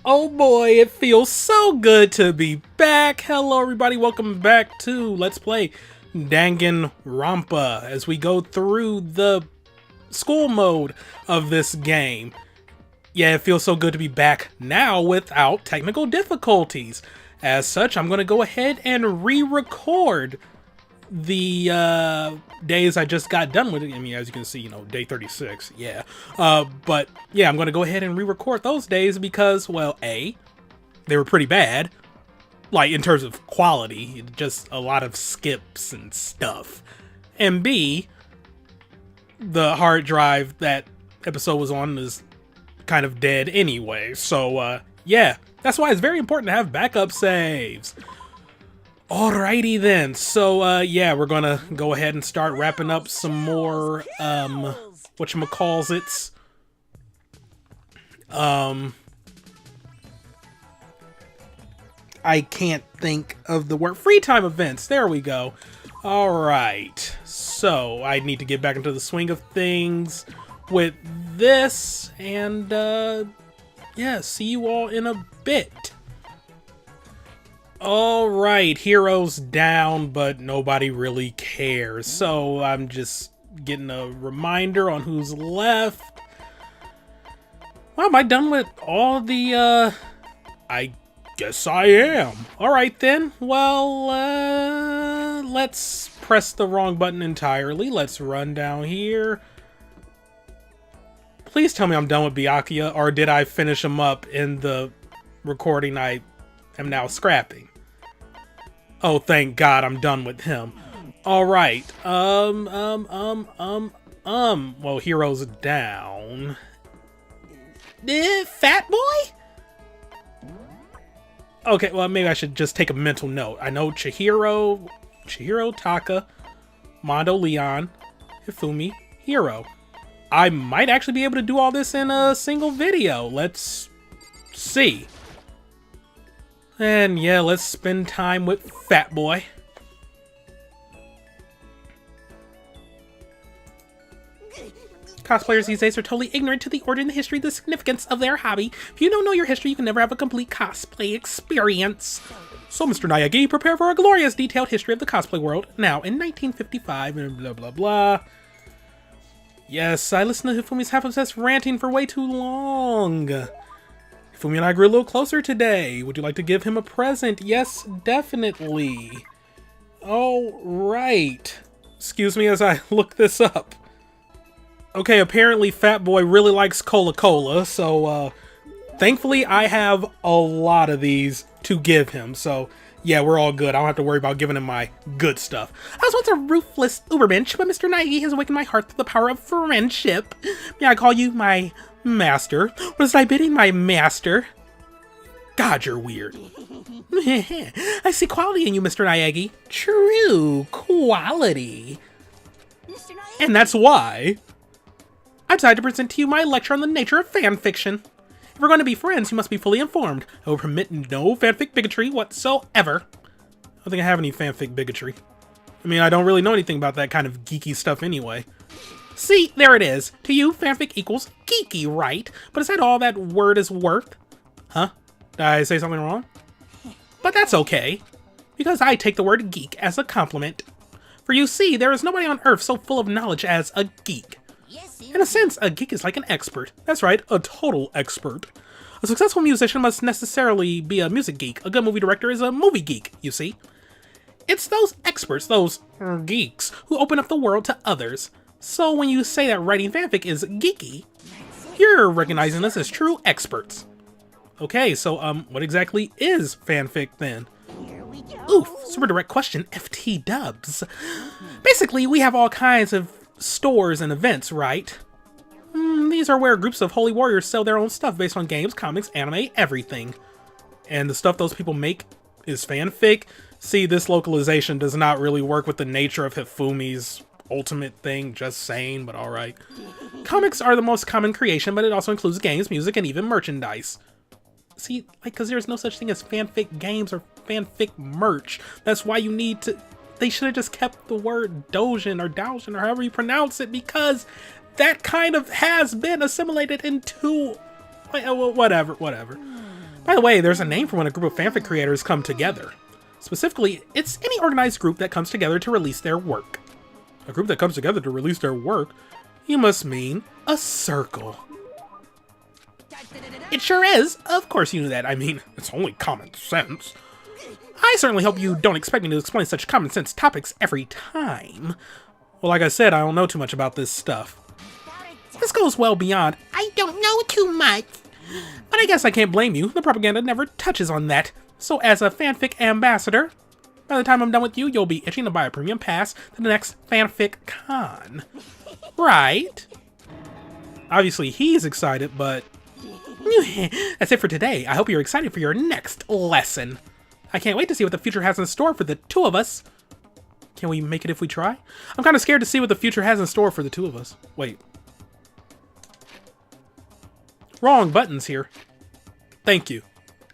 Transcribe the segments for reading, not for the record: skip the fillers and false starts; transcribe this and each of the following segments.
Oh boy, it feels so good to be back. Hello everybody, welcome back to Let's Play Danganronpa as we go through the school mode of this game. Yeah, it feels so good to be back now without technical difficulties. As such, I'm going to go ahead and re-record the days I just got done with it. I mean, as you can see, day 36, yeah. But yeah, I'm going to go ahead and re-record those days because, well, A, they were pretty bad. Like, in terms of quality, just a lot of skips and stuff. And B, the hard drive that episode was on is kind of dead anyway. So, yeah, that's why it's very important to have backup saves. Alrighty then, so yeah, we're gonna go ahead and start wrapping up some more whatchamacallits. I can't think of the word. Free time events, there we go. Alright, so I need to get back into the swing of things with this, and yeah, see you all in a bit. Alright, Hiro's down, but nobody really cares. So I'm just getting a reminder on who's left. Well, am I done with all the, I guess I am. Alright then, well, let's press the wrong button entirely. Let's run down here. Please tell me I'm done with Byakuya, or did I finish him up in the recording I am now scrapping? Oh, thank God I'm done with him. Alright, well, Hiro's down. Fat boy? Okay, well, maybe I should just take a mental note. I know Chihiro, Taka, Mondo, Leon, Hifumi, Hiro. I might actually be able to do all this in a single video. Let's see. And yeah, let's spend time with Fat Boy. Cosplayers these days are totally ignorant to the origin, the history, the significance of their hobby. If you don't know your history, you can never have a complete cosplay experience. So, Mr. Nayagi, prepare for a glorious, detailed history of the cosplay world. Now, in 1955, and blah blah blah. Yes, I listened to Hifumi's half-obsessed ranting for way too long. Hifumi and I grew a little closer today. Would you like to give him a present? Yes, definitely. Oh, right. Excuse me as I look this up. Okay, apparently Fat Boy really likes Cola-Cola, so, thankfully I have a lot of these to give him, so yeah, we're all good. I don't have to worry about giving him my good stuff. I was once a ruthless ubermensch, but Mr. Nike has awakened my heart through the power of friendship. May I call you my master? Was I bidding my master? God, you're weird. I see quality in you, Mr. Nayagi. True quality. And that's why I decided to present to you my lecture on the nature of fanfiction. If we're going to be friends, you must be fully informed. I will permit no fanfic bigotry whatsoever. I don't think I have any fanfic bigotry. I mean, I don't really know anything about that kind of geeky stuff anyway. See, there it is. To you, fanfic equals geeky, right? But is that all that word is worth? Huh? Did I say something wrong? But that's okay, because I take the word geek as a compliment. For you see, there is nobody on Earth so full of knowledge as a geek. In a sense, a geek is like an expert. That's right, a total expert. A successful musician must necessarily be a music geek. A good movie director is a movie geek, you see. It's those experts, those geeks, who open up the world to others. So when you say that writing fanfic is geeky, you're recognizing us as true experts. Okay, so what exactly is fanfic then? Oof, super direct question, FT dubs. Basically, we have all kinds of stores and events, right? These are where groups of holy warriors sell their own stuff based on games, comics, anime, everything. And the stuff those people make is fanfic. See, this localization does not really work with the nature of Hifumi's ultimate thing, just saying, but alright. Comics are the most common creation, but it also includes games, music, and even merchandise. See, like, because there's no such thing as fanfic games or fanfic merch. That's why you need to... They should have just kept the word Dojin or Daojin or however you pronounce it, because that kind of has been assimilated into... Whatever. By the way, there's a name for when a group of fanfic creators come together. Specifically, it's any organized group that comes together to release their work. A group that comes together to release their work? You must mean a circle. It sure is. Of course you knew that. I mean, it's only common sense. I certainly hope you don't expect me to explain such common sense topics every time. Well, like I said, I don't know too much about this stuff. This goes well beyond, I don't know too much. But I guess I can't blame you. The propaganda never touches on that. So as a fanfic ambassador, by the time I'm done with you, you'll be itching to buy a premium pass to the next fanfic con. Right? Obviously he's excited, but... That's it for today. I hope you're excited for your next lesson. I can't wait to see what the future has in store for the two of us. Can we make it if we try? I'm kind of scared to see what the future has in store for the two of us. Wait. Wrong buttons here. Thank you.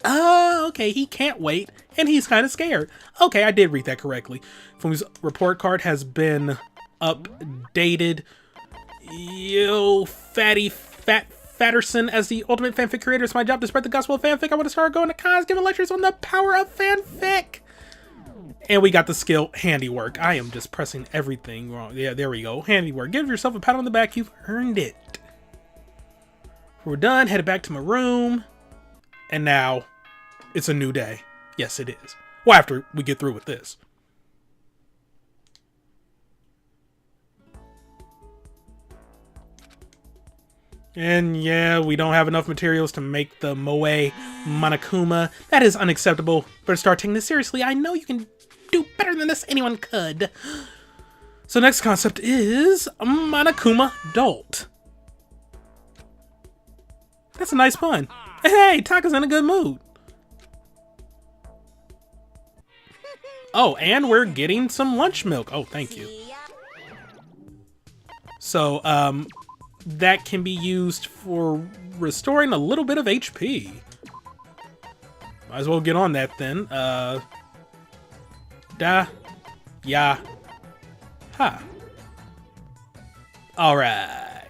Okay, he can't wait, and he's kind of scared. Okay, I did read that correctly. Hifumi's report card has been updated. Yo, Fatterson, as the ultimate fanfic creator, it's my job to spread the gospel of fanfic. I want to start going to cons, giving lectures on the power of fanfic. And we got the skill handiwork. I am just pressing everything wrong. Yeah, there we go. Handiwork. Give yourself a pat on the back. You've earned it. We're done. Headed back to my room. And now, it's a new day. Yes, it is. Well, after we get through with this. And yeah, we don't have enough materials to make the Moe Monokuma. That is unacceptable. Better start taking this seriously. I know you can do better than this. Anyone could. So next concept is Monokuma Dolt. That's a nice pun. Hey, Taka's in a good mood. Oh, and we're getting some lunch milk. Oh, thank you. So, that can be used for restoring a little bit of HP. Might as well get on that then. Ya. Ha. Alright.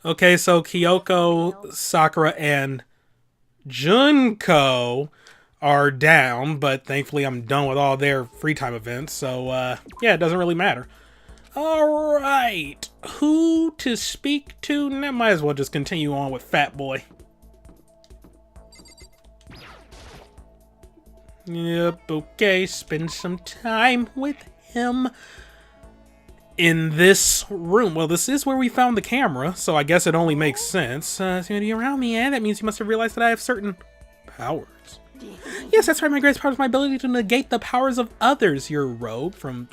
Okay, so Kyoko, Sakura, and Junko are down, but thankfully I'm done with all their free time events, so yeah, it doesn't really matter. Alright, who to speak to? Now, might as well just continue on with Fat Boy. Yep, okay, spend some time with him in this room. Well, this is where we found the camera, so I guess it only makes sense. It's gonna be around me, and that means you must have realized that I have certain powers. Yes, that's right, my greatest power is my ability to negate the powers of others. You're Rogue from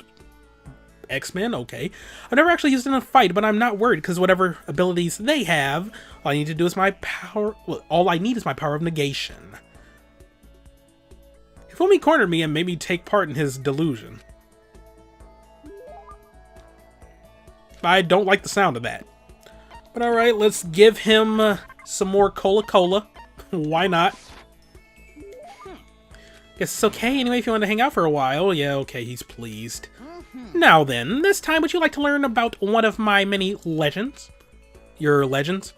X-Men, okay. I've never actually used it in a fight, but I'm not worried, because whatever abilities they have, all I need to do is my power, well, all I need is my power of negation. Hifumi cornered me and made me take part in his delusion. I don't like the sound of that. But alright, let's give him some more Cola-Cola. Why not? Guess it's okay anyway if you want to hang out for a while. Yeah, okay, he's pleased. Now then, this time would you like to learn about one of my many legends? Your legends?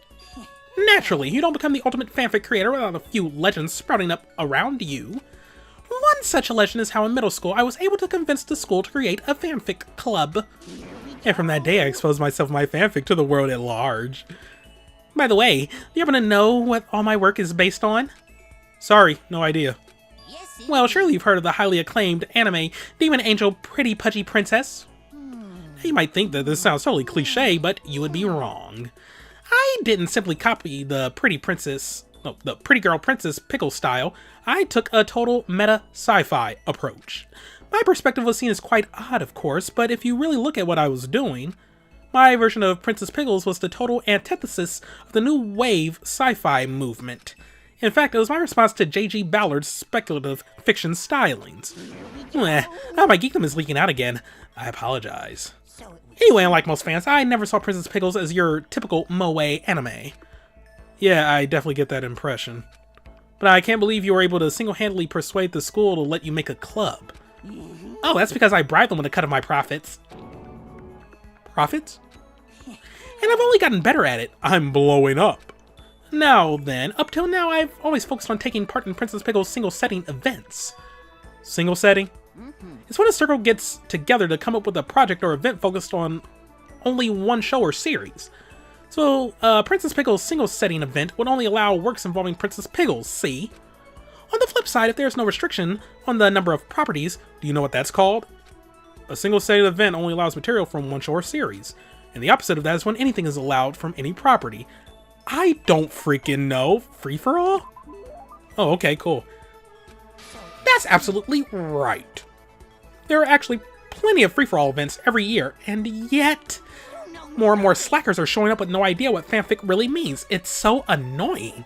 Naturally, you don't become the ultimate fanfic creator without a few legends sprouting up around you. One such legend is how in middle school I was able to convince the school to create a fanfic club. And from that day I exposed myself and my fanfic to the world at large. By the way, do you happen to know what all my work is based on? Sorry, no idea. Well, surely you've heard of the highly acclaimed anime Demon Angel Pretty Pudgy Princess. You might think that this sounds totally cliche, but you would be wrong. I didn't simply copy the pretty girl princess pickle style. I took a total meta sci-fi approach. My perspective was seen as quite odd, of course, but if you really look at what I was doing, my version of Princess Pickles was the total antithesis of the new wave sci-fi movement. In fact, it was my response to J.G. Ballard's speculative fiction stylings. My geekdom is leaking out again. I apologize. Anyway, unlike most fans, I never saw Princess Pickles as your typical moe anime. Yeah, I definitely get that impression. But I can't believe you were able to single-handedly persuade the school to let you make a club. Oh, that's because I bribed them with a cut of my profits. Profits? And I've only gotten better at it. I'm blowing up. Now then, up till now I've always focused on taking part in Princess Pickle's single setting events. Single setting? It's when a circle gets together to come up with a project or event focused on only one show or series. So, Princess Pickle's single setting event would only allow works involving Princess Pickles, see? On the flip side, if there's no restriction on the number of properties, do you know what that's called? A single setting event only allows material from one show or series, and the opposite of that is when anything is allowed from any property. I don't freaking know. Free-for-all? Oh, okay, cool. That's absolutely right. There are actually plenty of free-for-all events every year, and yet more and more slackers are showing up with no idea what fanfic really means. It's so annoying.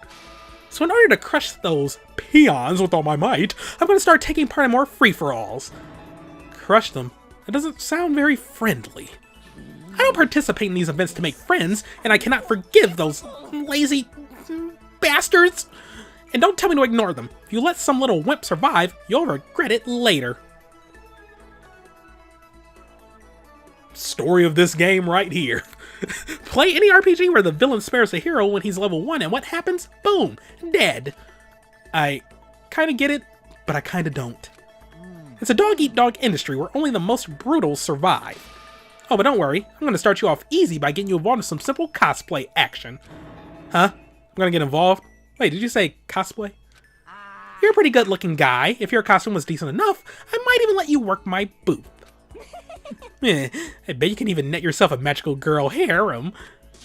So in order to crush those peons with all my might, I'm going to start taking part in more free-for-alls. Crush them? That doesn't sound very friendly. I don't participate in these events to make friends, and I cannot forgive those lazy bastards. And don't tell me to ignore them. If you let some little wimp survive, you'll regret it later. Story of this game right here. Play any RPG where the villain spares the hero when he's level 1, and what happens? Boom! Dead. I kinda get it, but I kinda don't. It's a dog-eat-dog industry where only the most brutal survive. Oh, but don't worry, I'm gonna start you off easy by getting you involved in some simple cosplay action. Huh? I'm gonna get involved? Wait, did you say cosplay? You're a pretty good-looking guy. If your costume was decent enough, I might even let you work my booth. I bet you can even net yourself a magical girl harem.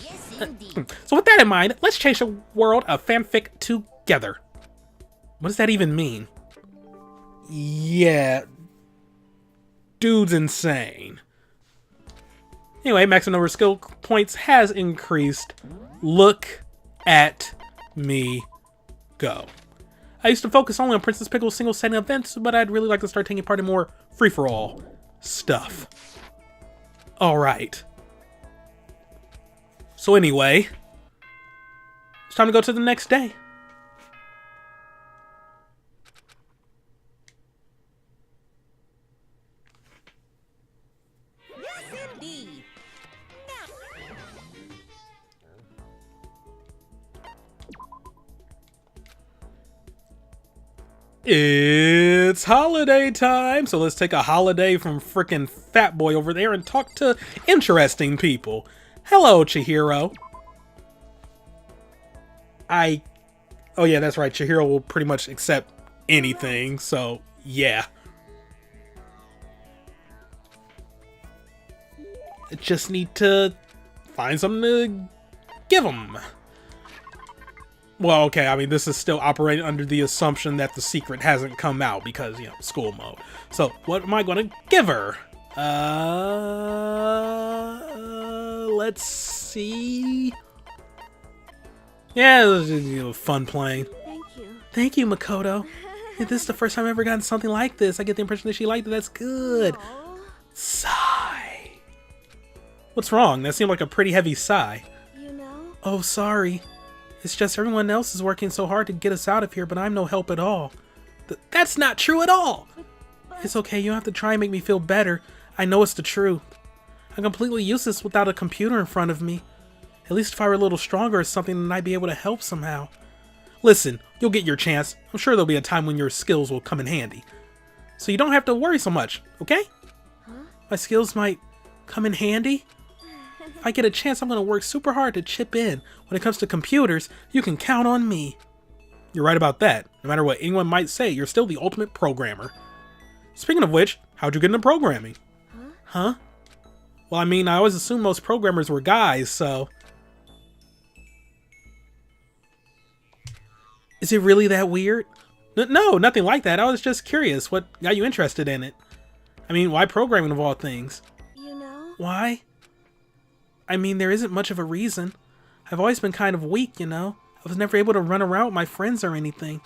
Yes, indeed. So with that in mind, let's change the world of fanfic together. What does that even mean? Yeah. Dude's insane. Anyway, maximum number of skill points has increased. Look at me go. I used to focus only on Princess Pickle's single setting events, but I'd really like to start taking part in more free-for-all stuff. Alright. So anyway, it's time to go to the next day. Yes, indeed. It's holiday time, so let's take a holiday from frickin' Fat Boy over there and talk to interesting people. Hello, Chihiro. Oh yeah, that's right, Chihiro will pretty much accept anything, so yeah. I just need to find something to give him. Well, okay, I mean, this is still operating under the assumption that the secret hasn't come out because, you know, school mode. So, what am I going to give her? Let's see. Yeah, it was fun playing. Thank you. Thank you, Makoto. This is the first time I've ever gotten something like this. I get the impression that she liked it. That's good. Aw. Sigh. What's wrong? That seemed like a pretty heavy sigh. You know? Oh, sorry. It's just everyone else is working so hard to get us out of here, but I'm no help at all. That's not true at all! It's okay, you don't have to try and make me feel better. I know it's the truth. I'm completely useless without a computer in front of me. At least if I were a little stronger or something, then I'd be able to help somehow. Listen, you'll get your chance. I'm sure there'll be a time when your skills will come in handy. So you don't have to worry so much, okay? Huh? My skills might come in handy? If I get a chance, I'm going to work super hard to chip in. When it comes to computers, you can count on me. You're right about that. No matter what anyone might say, you're still the ultimate programmer. Speaking of which, how'd you get into programming? Huh? Well, I mean, I always assumed most programmers were guys, so... Is it really that weird? No, nothing like that. I was just curious. What got you interested in it? I mean, why programming of all things? You know? Why? I mean, there isn't much of a reason. I've always been kind of weak, you know? I was never able to run around with my friends or anything.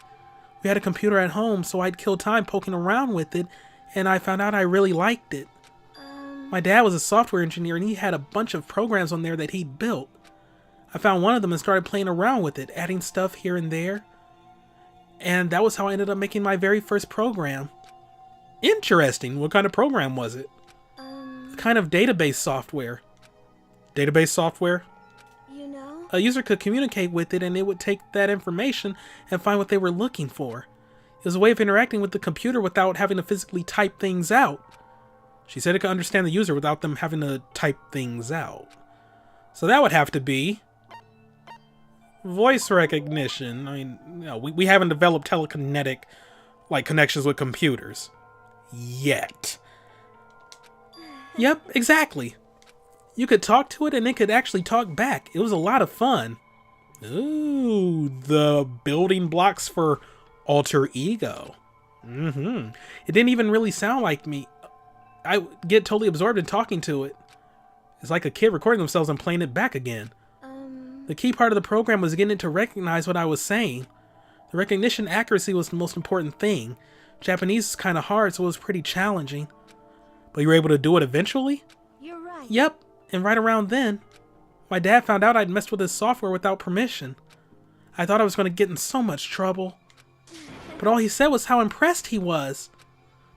We had a computer at home, so I'd kill time poking around with it, and I found out I really liked it. My dad was a software engineer, and he had a bunch of programs on there that he'd built. I found one of them and started playing around with it, adding stuff here and there. And that was how I ended up making my very first program. Interesting. What kind of program was it? A kind of database software. Database software? You know? A user could communicate with it and it would take that information and find what they were looking for. It was a way of interacting with the computer without having to physically type things out. She said it could understand the user without them having to type things out. So that would have to be voice recognition. I mean, you know, we haven't developed telekinetic like connections with computers yet. Yep, exactly. You could talk to it and it could actually talk back. It was a lot of fun. Ooh, the building blocks for alter ego. It didn't even really sound like me. I get totally absorbed in talking to it. It's like a kid recording themselves and playing it back again. The key part of the program was getting it to recognize what I was saying. The recognition accuracy was the most important thing. Japanese is kind of hard, so it was pretty challenging. But you were able to do it eventually? You're right. Yep, and right around then, my dad found out I'd messed with his software without permission. I thought I was going to get in so much trouble. But all he said was how impressed he was.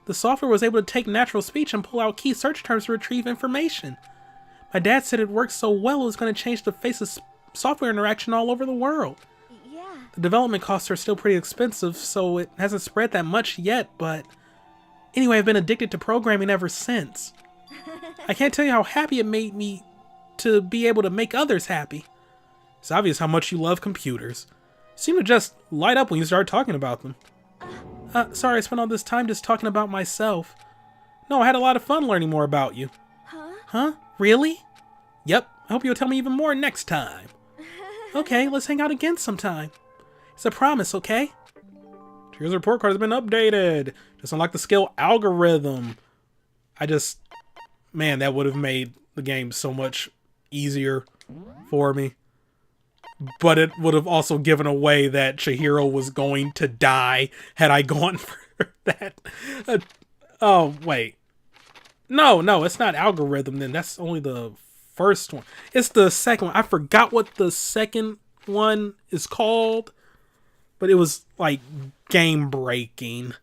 The software was able to take natural speech and pull out key search terms to retrieve information. My dad said it worked so well it was going to change the face of software interaction all over the world. Yeah. The development costs are still pretty expensive, so it hasn't spread that much yet, but anyway, I've been addicted to programming ever since. I can't tell you how happy it made me to be able to make others happy. It's obvious how much you love computers. You seem to just light up when you start talking about them. Sorry I spent all this time just talking about myself. No, I had a lot of fun learning more about you. Huh? Really? Yep, I hope you'll tell me even more next time. Okay, let's hang out again sometime. It's a promise, okay? Chihiro's report card has been updated. Just unlock the skill algorithm. Man, that would have made the game so much easier for me. But it would have also given away that Chihiro was going to die had I gone for that. Oh, wait. No, it's not algorithm then. That's only the first one. It's the second one. I forgot what the second one is called. But it was like game breaking.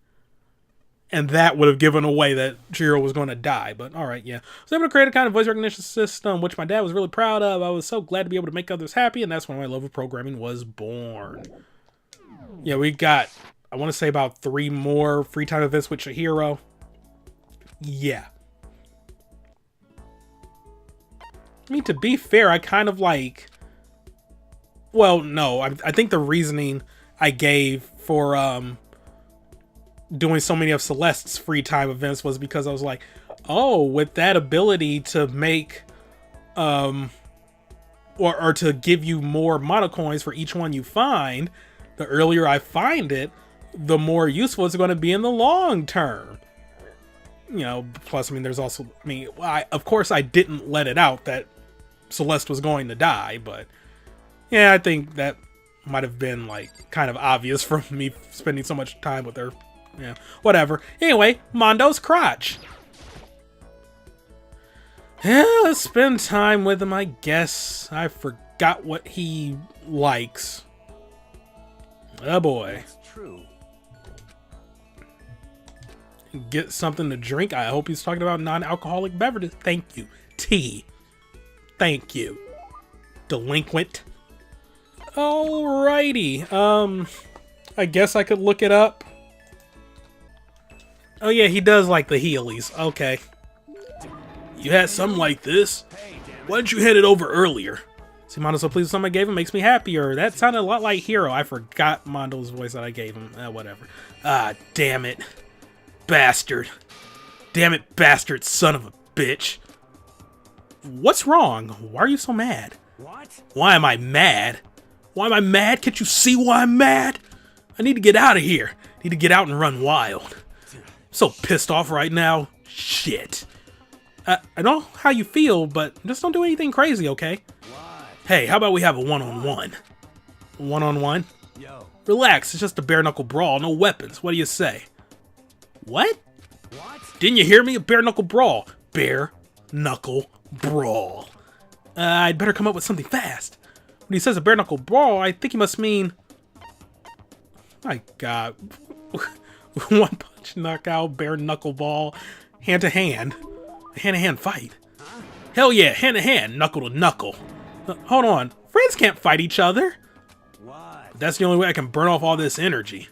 And that would have given away that Chihiro was going to die. But alright, yeah. So I was able to create a kind of voice recognition system, which my dad was really proud of. I was so glad to be able to make others happy. And that's when my love of programming was born. Yeah, we got, I want to say about 3 more free time events with Chihiro. Yeah. I mean, to be fair, I kind of like... Well, no. I think the reasoning I gave for doing so many of Celeste's free time events was because I was like, oh, with that ability to make... or to give you more mono coins for each one you find, the earlier I find it, the more useful it's going to be in the long term. You know, plus, I mean, there's also... I mean, of course I didn't let it out that Celeste was going to die, but yeah, I think that might have been like kind of obvious from me spending so much time with her. Yeah, whatever. Anyway, Mondo's crotch. Yeah, let's spend time with him, I guess. I forgot what he likes. Oh boy. That's true. Get something to drink. I hope he's talking about non-alcoholic beverages. Thank you. Tea. Thank you. Delinquent. Alrighty. I guess I could look it up. Oh yeah, he does like the Heelys. Okay. You had something like this? Why didn't you hand it over earlier? See, Mondo so pleased with something I gave him makes me happier. That sounded a lot like Hiro. I forgot Mondo's voice that I gave him. Whatever. Ah, damn it. Bastard. Damn it, bastard, son of a bitch. What's wrong? Why are you so mad? What? Why am I mad? Why am I mad? Can't you see why I'm mad? I need to get out of here. I need to get out and run wild. I'm so pissed off right now. Shit. I know how you feel, but just don't do anything crazy, okay? What? Hey, how about we have a one-on-one? One-on-one? Yo. Relax, it's just a bare-knuckle brawl, no weapons. What do you say? What? What? Didn't you hear me? A bare-knuckle brawl. Bare-knuckle brawl. I'd better come up with something fast. When he says a bare-knuckle brawl, I think he must mean... My god. One punch, knockout, bare-knuckle ball, hand-to-hand. A hand-to-hand fight. Hell yeah, hand-to-hand, knuckle-to-knuckle. Hold on. Friends can't fight each other. What? That's the only way I can burn off all this energy.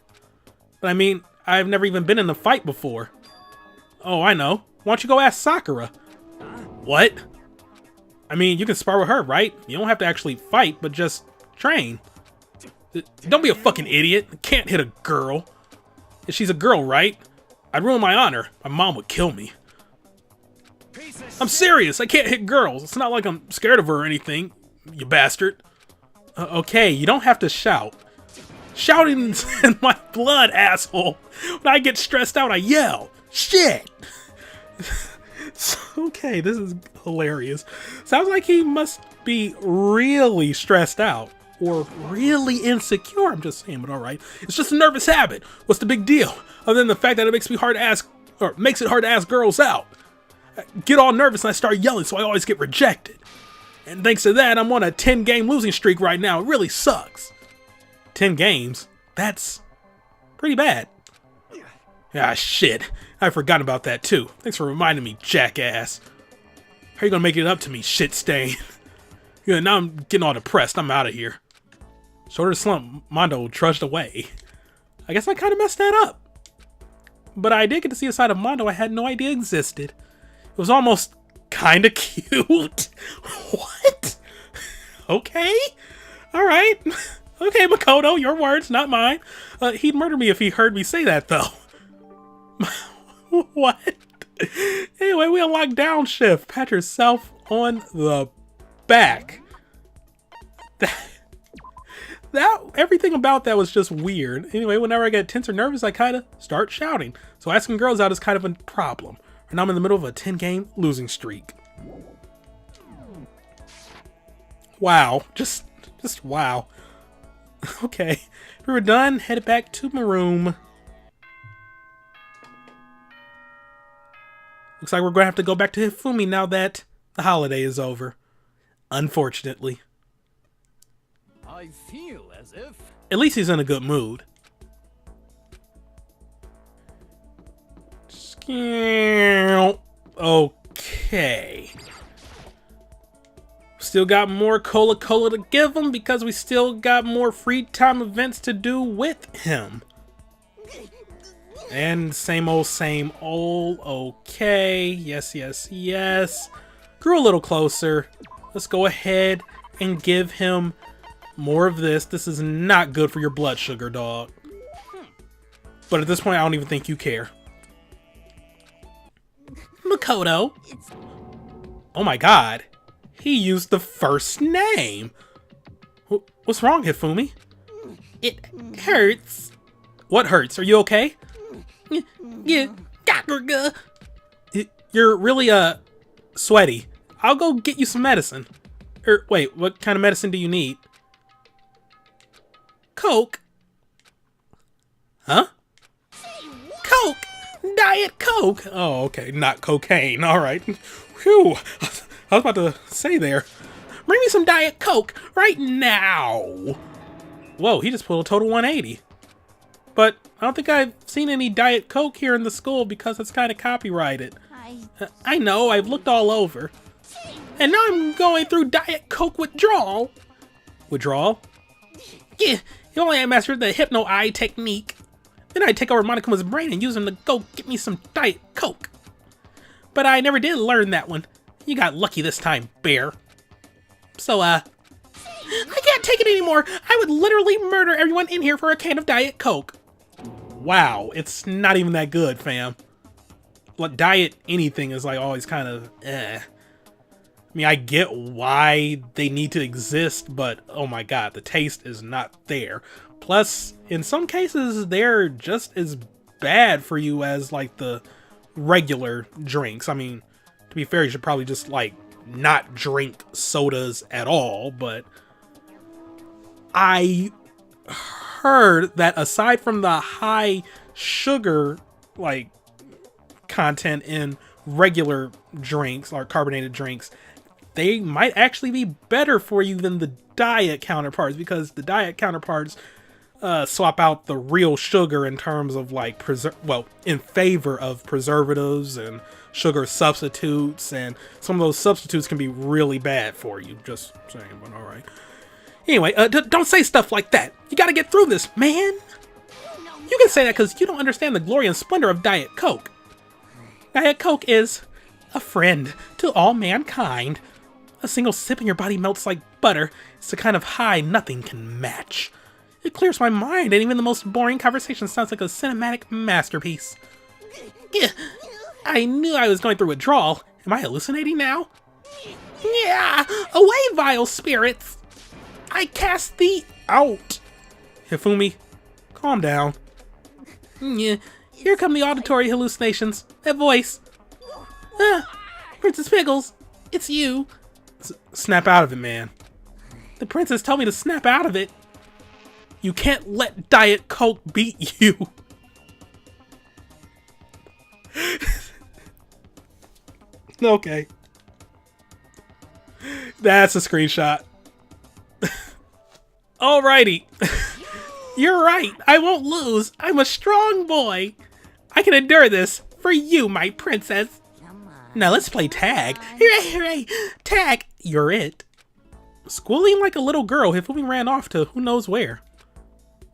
But I mean, I've never even been in a fight before. Oh, I know. Why don't you go ask Sakura? What? I mean, you can spar with her, right? You don't have to actually fight, but just train. Don't be a fucking idiot. I can't hit a girl. If she's a girl, right? I'd ruin my honor. My mom would kill me. I'm serious. I can't hit girls. It's not like I'm scared of her or anything, you bastard. Okay, you don't have to shout. Shouting's in my blood, asshole. When I get stressed out, I yell. Shit. Okay, this is hilarious. Sounds like he must be really stressed out. Or really insecure. I'm just saying, but alright. It's just a nervous habit. What's the big deal? Other than the fact that it makes me hard to ask, or makes it hard to ask girls out. I get all nervous and I start yelling, so I always get rejected. And thanks to that, I'm on a 10-game losing streak right now. It really sucks. 10 games? That's pretty bad. Ah, shit. I forgot about that too. Thanks for reminding me, jackass. How you gonna make it up to me, shit stain? Yeah, now I'm getting all depressed. I'm out of here. Shoulder slump, Mondo trudged away. I guess I kind of messed that up. But I did get to see a side of Mondo I had no idea existed. It was almost kind of cute. What? Okay. All right. Okay, Makoto, your words, not mine. He'd murder me if he heard me say that, though. What? Anyway, we unlocked downshift. Pat yourself on the back. That everything about that was just weird. Anyway, whenever I get tense or nervous, I kind of start shouting. So asking girls out is kind of a problem. And I'm in the middle of a 10-game losing streak. Wow. Just wow. Okay. We were done. Headed back to my room. Looks like we're going to have to go back to Hifumi now that the holiday is over. Unfortunately. I feel as if... At least he's in a good mood. Okay. Still got more Cola to give him because we still got more free time events to do with him. And same old, okay. Yes. Grew a little closer. Let's go ahead and give him more of this. This is not good for your blood sugar, dog. But at this point, I don't even think you care. Makoto. Oh my god. He used the first name. What's wrong, Hifumi? It hurts. What hurts? Are you okay? Yeah. You're really, sweaty. I'll go get you some medicine. Wait, what kind of medicine do you need? Coke? Huh? Coke! Diet Coke! Oh, okay, not cocaine. Alright. Whew. I was about to say there. Bring me some Diet Coke right now! Whoa, he just pulled a total 180. But I don't think I've seen any Diet Coke here in the school because it's kind of copyrighted. I know, I've looked all over. And now I'm going through Diet Coke withdrawal. Withdrawal? Yeah, you only mastered the Hypno Eye technique. Then I take over Monokuma's brain and use him to go get me some Diet Coke. But I never did learn that one. You got lucky this time, bear. So, I can't take it anymore. I would literally murder everyone in here for a can of Diet Coke. Wow, it's not even that good, fam. Like, diet anything is like always kind of, I mean, I get why they need to exist, but oh my god, the taste is not there. Plus, in some cases, they're just as bad for you as, like, the regular drinks. I mean, to be fair, you should probably just, like, not drink sodas at all, but I heard that aside from the high sugar, like, content in regular drinks, or carbonated drinks, they might actually be better for you than the diet counterparts, because the diet counterparts swap out the real sugar in terms of like in favor of preservatives and sugar substitutes, and some of those substitutes can be really bad for you. Just saying, but all right. Anyway, don't say stuff like that. You gotta get through this, man. You can say that because you don't understand the glory and splendor of Diet Coke. Diet Coke is a friend to all mankind. A single sip and your body melts like butter. It's the kind of high nothing can match. It clears my mind, and even the most boring conversation sounds like a cinematic masterpiece. I knew I was going through withdrawal. Am I hallucinating now? Yeah! Away, vile spirits! I cast thee out! Hifumi, calm down. Yeah, here come the auditory hallucinations. That voice. Princess Pickles, it's you. Snap out of it, man. The princess told me to snap out of it. You can't let Diet Coke beat you. Okay. That's a screenshot. Alrighty. You're right. I won't lose. I'm a strong boy. I can endure this for you, my princess. Now let's play tag. Hooray, hooray. Tag. You're it. Squealing like a little girl, Hifumi ran off to who knows where.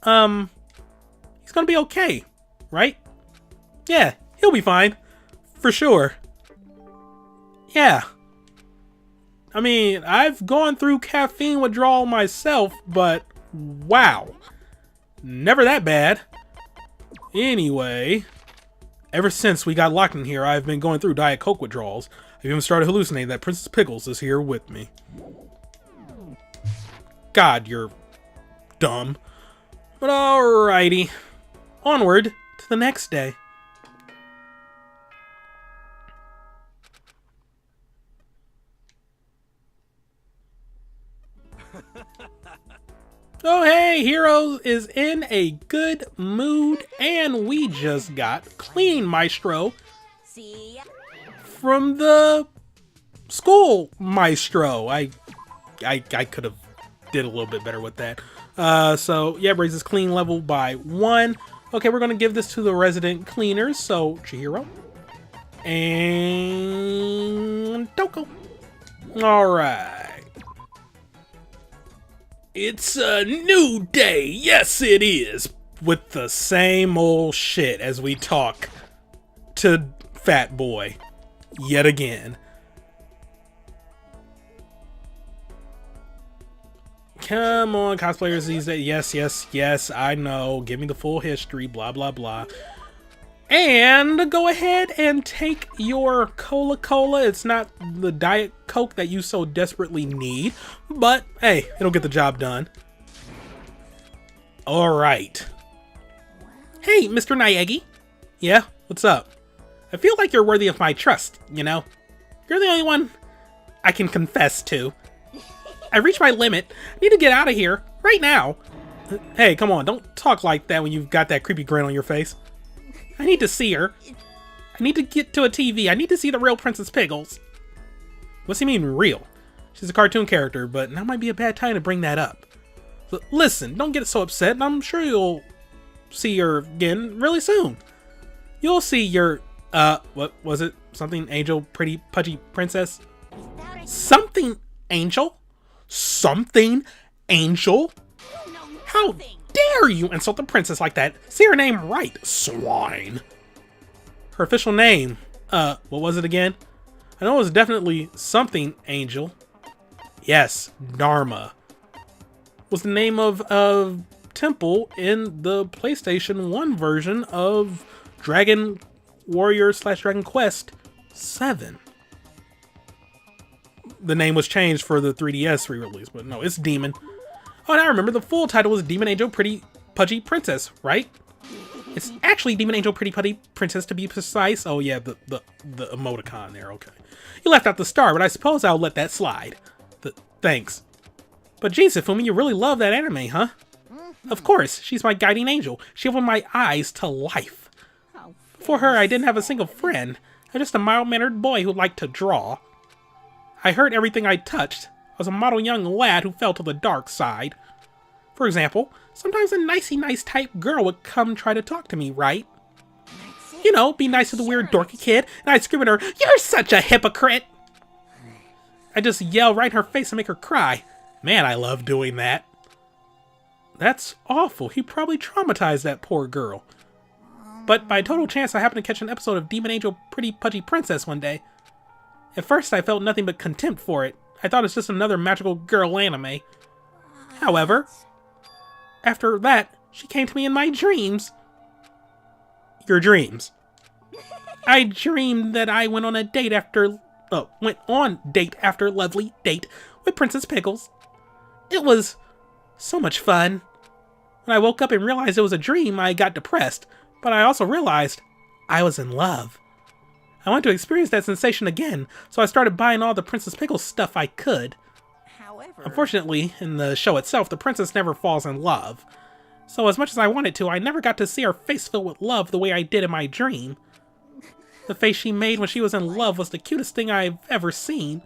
He's gonna be okay, right? Yeah, he'll be fine. For sure. Yeah. I mean, I've gone through caffeine withdrawal myself, but wow. Never that bad. Anyway, ever since we got locked in here, I've been going through Diet Coke withdrawals. I've even started hallucinating that Princess Pickles is here with me. God, you're dumb. But alrighty. Onward to the next day. Oh hey, Hiro is in a good mood, and we just got Clean Maestro See ya. from the school Maestro. I could have did a little bit better with that. So yeah, raises clean level by 1. Okay, we're gonna give this to the resident cleaners. So Chihiro and Taka. All right. It's a new day, yes it is, with the same old shit as we talk to Fat Boy, yet again. Come on, cosplayers these days, yes, I know, give me the full history, blah, blah, blah. And go ahead and take your Cola-Cola. It's not the Diet Coke that you so desperately need, but hey, it'll get the job done. Alright. Hey, Mr. Naegi. Yeah, what's up? I feel like you're worthy of my trust, you know? You're the only one I can confess to. I reached my limit. I need to get out of here, right now. Hey, come on, don't talk like that when you've got that creepy grin on your face. I need to see her. I need to get to a TV. I need to see the real Princess Pickles. What's he mean, real? She's a cartoon character, but now might be a bad time to bring that up. Listen, don't get so upset. I'm sure you'll see her again really soon. You'll see your, what was it? Something angel, pretty, pudgy princess? Something angel? Something angel? How dare you insult the princess like that? Say her name right, swine. Her official name, what was it again? I know it was definitely something angel. Yes, Dharma. Was the name of a temple in the PlayStation 1 version of Dragon Warrior / Dragon Quest 7. The name was changed for the 3DS re-release, but no, it's Demon. Oh, and I remember the full title was Demon Angel Pretty Pudgy Princess, right? It's actually Demon Angel Pretty Pudgy Princess to be precise. Oh yeah, the emoticon there, okay. You left out the star, but I suppose I'll let that slide. Thanks. But geez, Hifumi, you really love that anime, huh? Of course, she's my guiding angel. She opened my eyes to life. Before her, I didn't have a single friend. I'm just a mild-mannered boy who liked to draw. I hurt everything I touched. I was a model young lad who fell to the dark side. For example, sometimes a nicey-nice type girl would come try to talk to me, right? You know, be nice to the weird dorky kid, and I'd scream at her, "You're such a hypocrite!" I just yell right in her face and make her cry. Man, I love doing that. That's awful. He probably traumatized that poor girl. But by total chance, I happened to catch an episode of Demon Angel Pretty Pudgy Princess one day. At first, I felt nothing but contempt for it. I thought it's just another magical girl anime. However, after that, she came to me in my dreams. Your dreams. I dreamed that I went on date after lovely date with Princess Pickles. It was so much fun. When I woke up and realized it was a dream, I got depressed, but I also realized I was in love. I wanted to experience that sensation again, so I started buying all the Princess Pickles stuff I could. However, Unfortunately, in the show itself, the princess never falls in love. So as much as I wanted to, I never got to see her face filled with love the way I did in my dream. The face she made when she was in love was the cutest thing I've ever seen.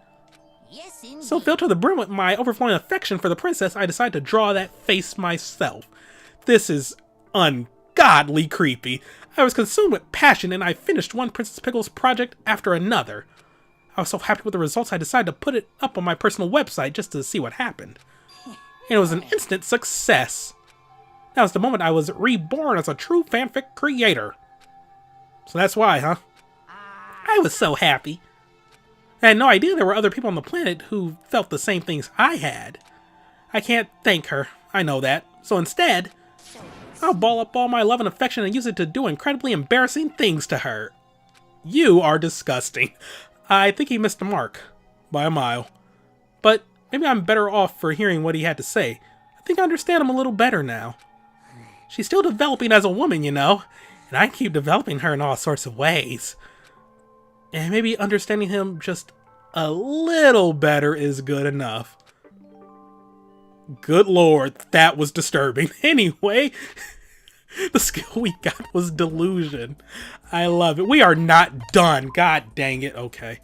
yes, indeed. So filled to the brim with my overflowing affection for the princess, I decided to draw that face myself. This is ungodly creepy. I was consumed with passion and I finished one Princess Pickles project after another. I was so happy with the results I decided to put it up on my personal website just to see what happened. And it was an instant success. That was the moment I was reborn as a true fanfic creator. So that's why, huh? I was so happy. I had no idea there were other people on the planet who felt the same things I had. I can't thank her, I know that. So instead, I'll ball up all my love and affection and use it to do incredibly embarrassing things to her. You are disgusting. I think he missed the mark. By a mile. But maybe I'm better off for hearing what he had to say. I think I understand him a little better now. She's still developing as a woman, you know. And I keep developing her in all sorts of ways. And maybe understanding him just a little better is good enough. Good lord, that was disturbing. Anyway, the skill we got was delusion. I love it. We are not done. God dang it. Okay.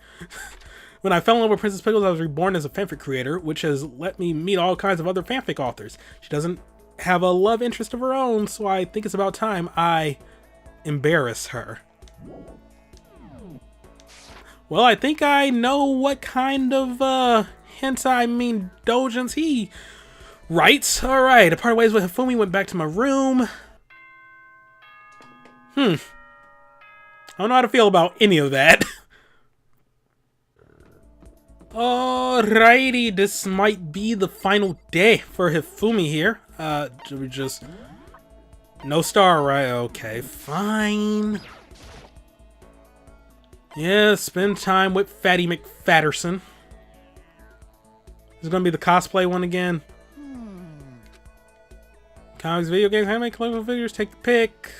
When I fell in love with Princess Pickles, I was reborn as a fanfic creator, which has let me meet all kinds of other fanfic authors. She doesn't have a love interest of her own, so I think it's about time I embarrass her. Well, I think I know what kind of, doujins he writes. Alright, I parted ways with Hifumi, went back to my room. I don't know how to feel about any of that. Alrighty, this might be the final day for Hifumi here. Do we just... No star, right? Okay, fine. Yeah, spend time with Fatty McFatterson. This is gonna be the cosplay one again. Comics, video games, anime, collectible figures, take the pick.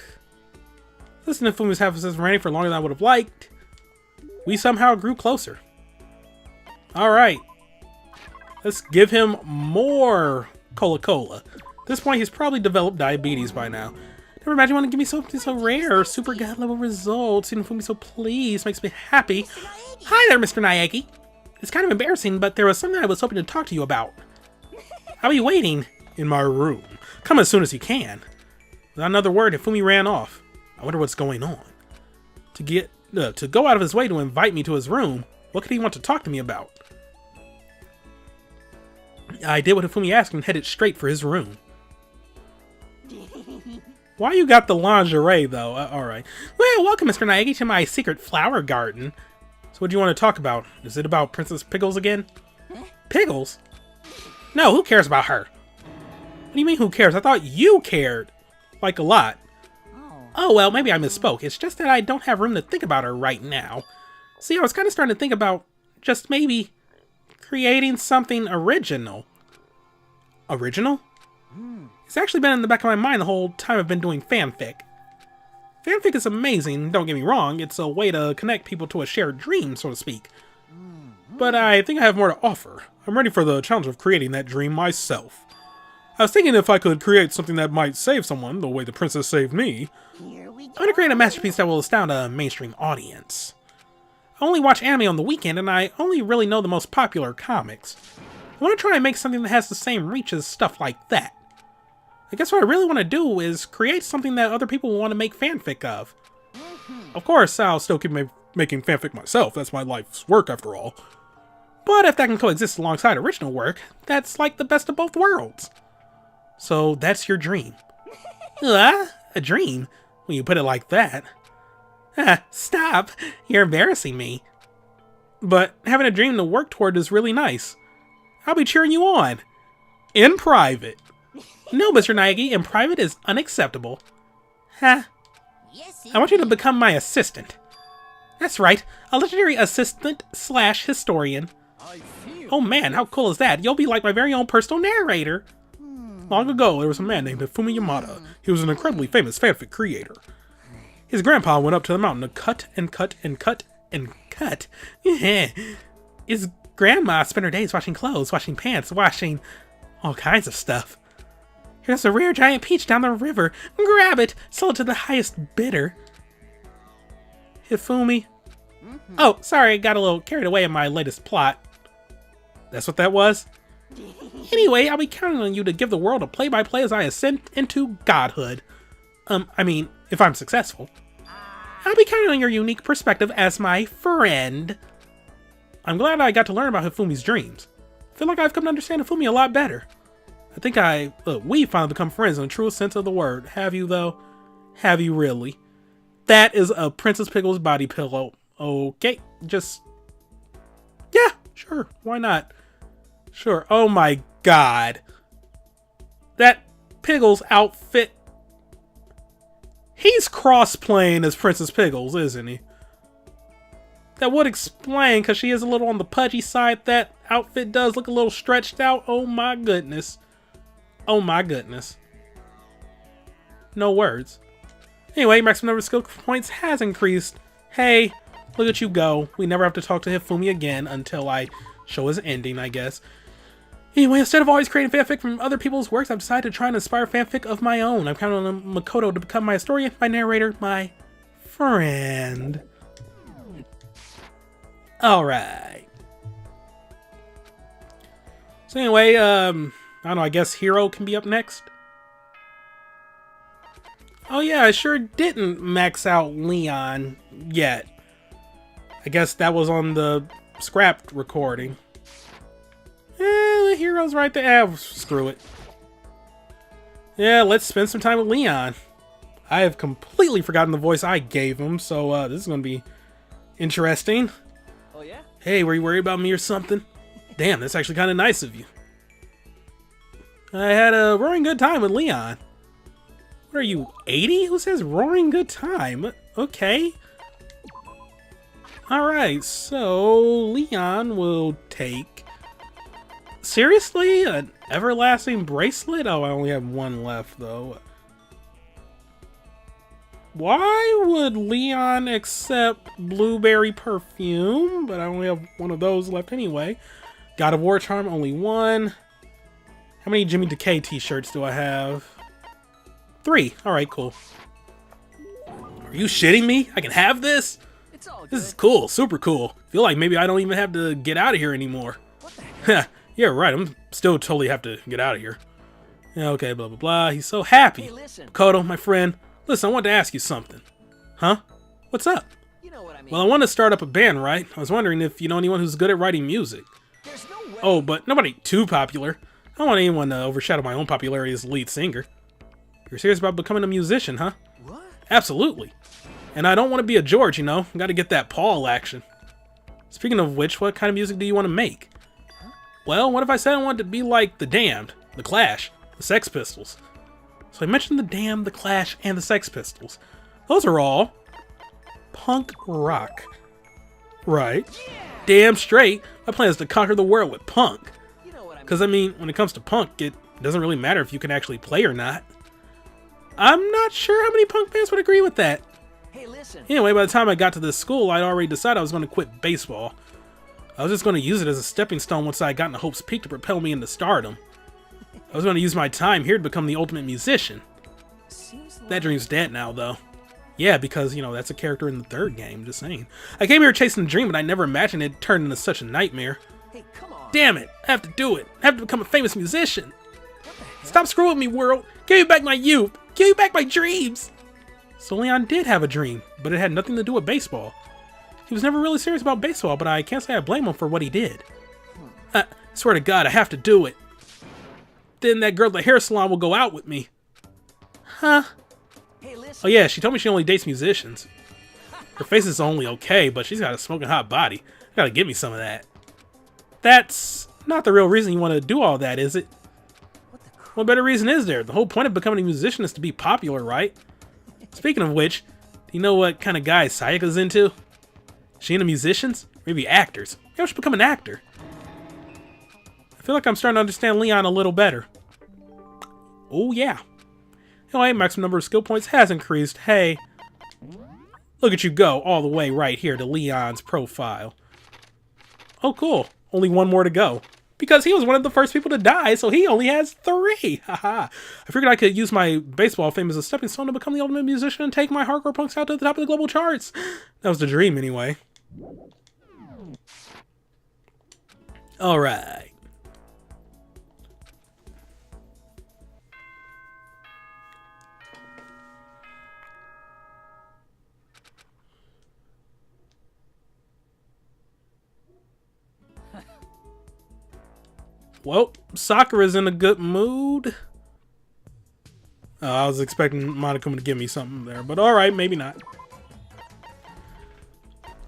Listen to Fumi's half assist running for longer than I would have liked. We somehow grew closer. Alright. Let's give him more Cola-Cola. At this point, he's probably developed diabetes by now. Never imagine you want to give me something so rare. Super god level results. Seeing Fumi so pleased makes me happy. Hi there, Mr. Naegi. It's kind of embarrassing, but there was something I was hoping to talk to you about. I'll be waiting in my room. Come as soon as you can. Without another word, Hifumi ran off. I wonder what's going on. To go out of his way to invite me to his room, what could he want to talk to me about? I did what Hifumi asked and headed straight for his room. Why you got the lingerie, though? Alright. Well, welcome, Mr. Naegi, to my secret flower garden. So what do you want to talk about? Is it about Princess Pickles again? Pickles? No, who cares about her? What do you mean, who cares? I thought you cared. Like, a lot. Oh, well, maybe I misspoke. It's just that I don't have room to think about her right now. See, I was kind of starting to think about just maybe creating something original. Original? It's actually been in the back of my mind the whole time I've been doing fanfic. Fanfic is amazing, don't get me wrong. It's a way to connect people to a shared dream, so to speak. But I think I have more to offer. I'm ready for the challenge of creating that dream myself. I was thinking if I could create something that might save someone the way the princess saved me. Here we go. I'm going to create a masterpiece that will astound a mainstream audience. I only watch anime on the weekend, and I only really know the most popular comics. I want to try and make something that has the same reach as stuff like that. I guess what I really want to do is create something that other people will want to make fanfic of. Of course, I'll still keep making fanfic myself. That's my life's work, after all. But if that can coexist alongside original work, that's like the best of both worlds. So that's your dream. A dream? When you put it like that. Stop! You're embarrassing me. But having a dream to work toward is really nice. I'll be cheering you on. In private. No, Mr. Naegi, in private is unacceptable. Yes, I want you to become my assistant. That's right, a legendary assistant / historian. I feel Oh man, how cool is that? You'll be like my very own personal narrator. Long ago, there was a man named Hifumi Yamada. He was an incredibly famous fanfic creator. His grandpa went up to the mountain to cut and cut and cut and cut. His grandma spent her days washing clothes, washing pants, washing all kinds of stuff. Here's a rare giant peach down the river. Grab it, sell it to the highest bidder. Hifumi. Oh, sorry, I got a little carried away in my latest plot. That's what that was? Anyway, I'll be counting on you to give the world a play-by-play as I ascend into godhood. I mean, if I'm successful. I'll be counting on your unique perspective as my friend. I'm glad I got to learn about Hifumi's dreams. I feel like I've come to understand Hifumi a lot better. I think we finally become friends in the truest sense of the word. Have you, though? Have you really? That is a Princess Pickle's body pillow. Okay, just... yeah, sure, why not? Sure, oh my god. That Pickles outfit... he's cross-playing as Princess Pickles, isn't he? That would explain, because she is a little on the pudgy side. That outfit does look a little stretched out. Oh my goodness. Oh my goodness. No words. Anyway, maximum number of skill points has increased. Hey, look at you go. We never have to talk to Hifumi again until I show his ending, I guess. Anyway, instead of always creating fanfic from other people's works, I've decided to try and inspire fanfic of my own. I'm counting on Makoto to become my historian, my narrator, my friend. Alright. So anyway, I don't know, I guess Hiro can be up next? Oh yeah, I sure didn't max out Leon yet. I guess that was on the scrapped recording. Hiro's right there. Screw it. Yeah, let's spend some time with Leon. I have completely forgotten the voice I gave him, so this is going to be interesting. Oh yeah? Hey, were you worried about me or something? Damn, that's actually kind of nice of you. I had a roaring good time with Leon. What are you, 80? Who says roaring good time? Okay. Alright, so Leon will take... seriously? An everlasting bracelet? Oh, I only have one left, though. Why would Leon accept blueberry perfume? But I only have one of those left anyway. God of War charm, only one. How many Jimmy Decay t-shirts do I have? 3. Alright, cool. Are you shitting me? I can have this? It's all good. This is cool. Super cool. Feel like maybe I don't even have to get out of here anymore. What the heck? Yeah, right. I'm still totally have to get out of here. Yeah, okay, blah, blah, blah. He's so happy. Hey, listen. Kodo, my friend. Listen, I wanted to ask you something. Huh? What's up? You know what I mean. Well, I want to start up a band, right? I was wondering if you know anyone who's good at writing music. There's no way. Oh, but nobody too popular. I don't want anyone to overshadow my own popularity as lead singer. You're serious about becoming a musician, huh? What? Absolutely. And I don't want to be a George, you know? Got to get that Paul action. Speaking of which, what kind of music do you want to make? Huh? Well, what if I said I wanted to be like The Damned, The Clash, The Sex Pistols? So I mentioned The Damned, The Clash, and The Sex Pistols. Those are all punk rock. Right. Yeah. Damn straight. My plan is to conquer the world with punk. You know what I mean. Because, I mean, when it comes to punk, it doesn't really matter if you can actually play or not. I'm not sure how many punk bands would agree with that. Hey, listen. Anyway, by the time I got to this school, I'd already decided I was going to quit baseball. I was just going to use it as a stepping stone once I got into Hope's Peak to propel me into stardom. I was going to use my time here to become the ultimate musician. Seems That dream's dead now, though. Yeah, because, you know, that's a character in the 3rd game, just saying. I came here chasing a dream, but I never imagined it turned into such a nightmare. Hey, come on. Damn it, I have to do it. I have to become a famous musician. Stop screwing with me, world. Give me back my youth. Give me back my dreams. So Leon did have a dream, but it had nothing to do with baseball. He was never really serious about baseball, but I can't say I blame him for what he did. Swear to God, I have to do it. Then that girl at the hair salon will go out with me. Huh? Hey, listen. Oh yeah, she told me she only dates musicians. Her face is only okay, but she's got a smoking hot body. Gotta give me some of that. That's not the real reason you want to do all that, is it? What better reason is there? The whole point of becoming a musician is to be popular, right? Speaking of which, do you know what kind of guy Sayaka's into? Is she into musicians? Maybe actors? Maybe I should become an actor. I feel like I'm starting to understand Leon a little better. Oh yeah. Anyway, maximum number of skill points has increased. Hey. Look at you go, all the way right here to Leon's profile. Oh cool. Only one more to go. Because he was one of the first people to die, so he only has 3. Haha. I figured I could use my baseball fame as a stepping stone to become the ultimate musician and take my hardcore punks out to the top of the global charts. That was the dream anyway. Alright. Well, Sakura's in a good mood. Oh, I was expecting Monokuma to give me something there, but alright, maybe not.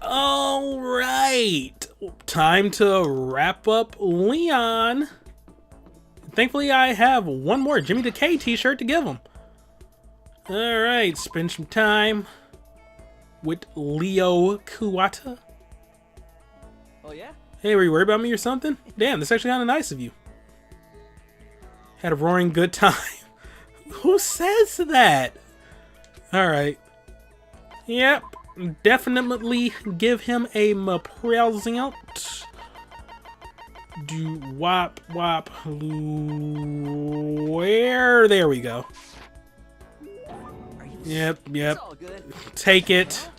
Alright, time to wrap up Leon. Thankfully, I have one more Jimmy Decay t-shirt to give him. Alright, spend some time with Leo Kuwata. Oh yeah? Hey, were you worried about me or something? Damn, that's actually kind of nice of you. Had a roaring good time. Who says that? Alright. Yep. Definitely give him a present. Do wop wop where? There we go. Yep. It's all good. Take it.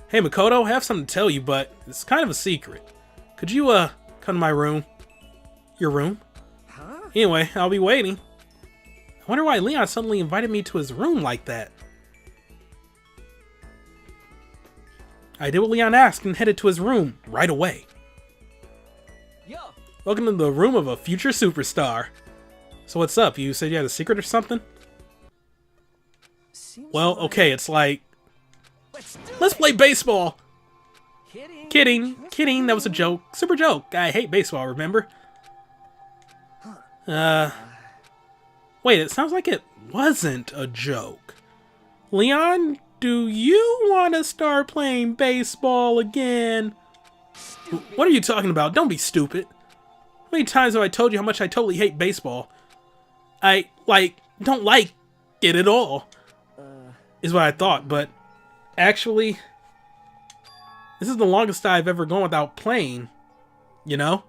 Hey Makoto, I have something to tell you, but it's kind of a secret. Could you, come to my room? Your room? Huh? Anyway, I'll be waiting. I wonder why Leon suddenly invited me to his room like that. I did what Leon asked and headed to his room right away. Yo. Welcome to the room of a future superstar. So what's up? You said you had a secret or something? Seems Well, like- okay, it's like, Let's let's play baseball. Kidding. Kidding, that was a joke. Super joke. I hate baseball, remember? Wait, it sounds like it wasn't a joke. Leon, do you want to start playing baseball again? What are you talking about? Don't be stupid. How many times have I told you how much I totally hate baseball? I, don't like it at all. Is what I thought, but actually, this is the longest I've ever gone without playing, you know?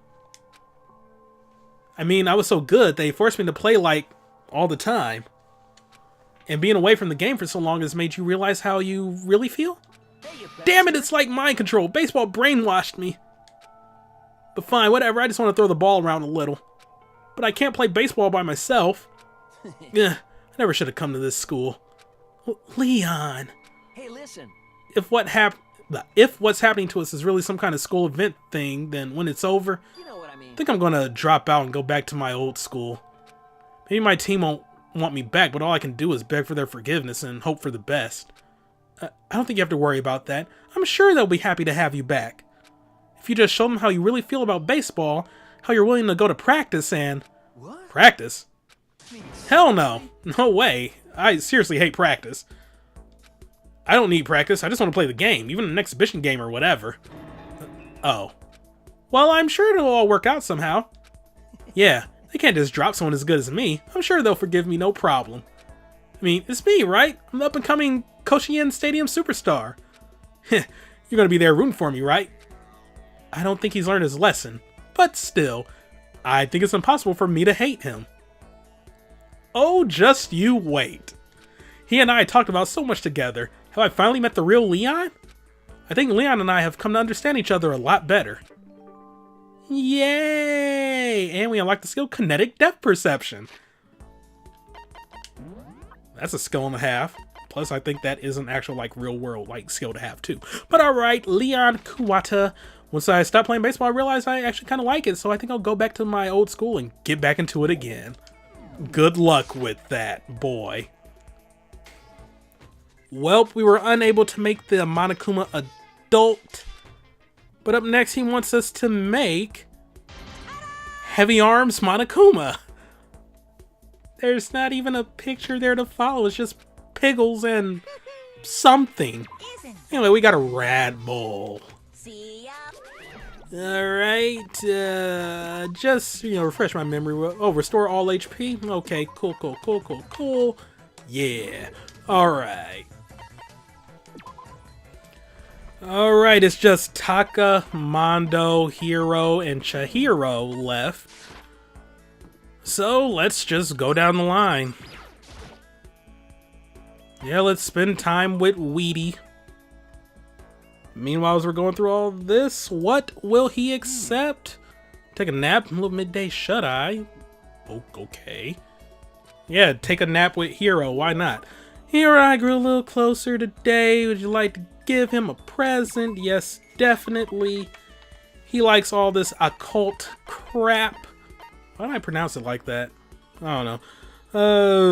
I mean, I was so good, they forced me to play, all the time. And being away from the game for so long has made you realize how you really feel? Hey, you Damn it, it's like mind control. Baseball brainwashed me. But fine, whatever, I just want to throw the ball around a little. But I can't play baseball by myself. Yeah, I never should have come to this school. Leon. Hey, listen. If what's happening to us is really some kind of school event thing, then when it's over, You know what I mean. I think I'm gonna drop out and go back to my old school. Maybe my team won't want me back, but all I can do is beg for their forgiveness and hope for the best. I don't think you have to worry about that. I'm sure they'll be happy to have you back. If you just show them how you really feel about baseball, how you're willing to go to practice and... What? Practice? Hell no. No way. I seriously hate practice. I don't need practice, I just want to play the game, even an exhibition game or whatever. Oh. Well, I'm sure it'll all work out somehow. Yeah, they can't just drop someone as good as me. I'm sure they'll forgive me no problem. I mean, it's me, right? I'm the up-and-coming Koshien Stadium superstar. You're gonna be there rooting for me, right? I don't think he's learned his lesson, but still, I think it's impossible for me to hate him. Oh, just you wait. He and I talked about so much together. Have I finally met the real Leon? I think Leon and I have come to understand each other a lot better. Yay! And we unlocked the skill Kinetic Depth Perception. That's a skill and a half. Plus, I think that is an actual, real world, skill to have, too. But alright, Leon Kuwata, Once I stopped playing baseball, I realized I actually kind of like it, so I think I'll go back to my old school and get back into it again. Good luck with that, boy. Welp, we were unable to make the Monokuma adult, but up next he wants us to make Heavy Arms Monokuma. There's not even a picture there to follow, it's just piggles and something. Anyway, we got a Rad Bull. See ya. Alright, just, refresh my memory. Oh, restore all HP? Okay, cool. Yeah, alright. Alright, it's just Taka, Mondo, Hiro, and Chihiro left. So, let's just go down the line. Yeah, let's spend time with Weedy. Meanwhile, as we're going through all this, what will he accept? Take a nap, a little midday shut-eye. Oh, okay. Yeah, take a nap with Hiro, why not? Hiro and I grew a little closer today. Would you like to give him a present? Yes, definitely. He likes all this occult crap. Why do I pronounce it like that? I don't know.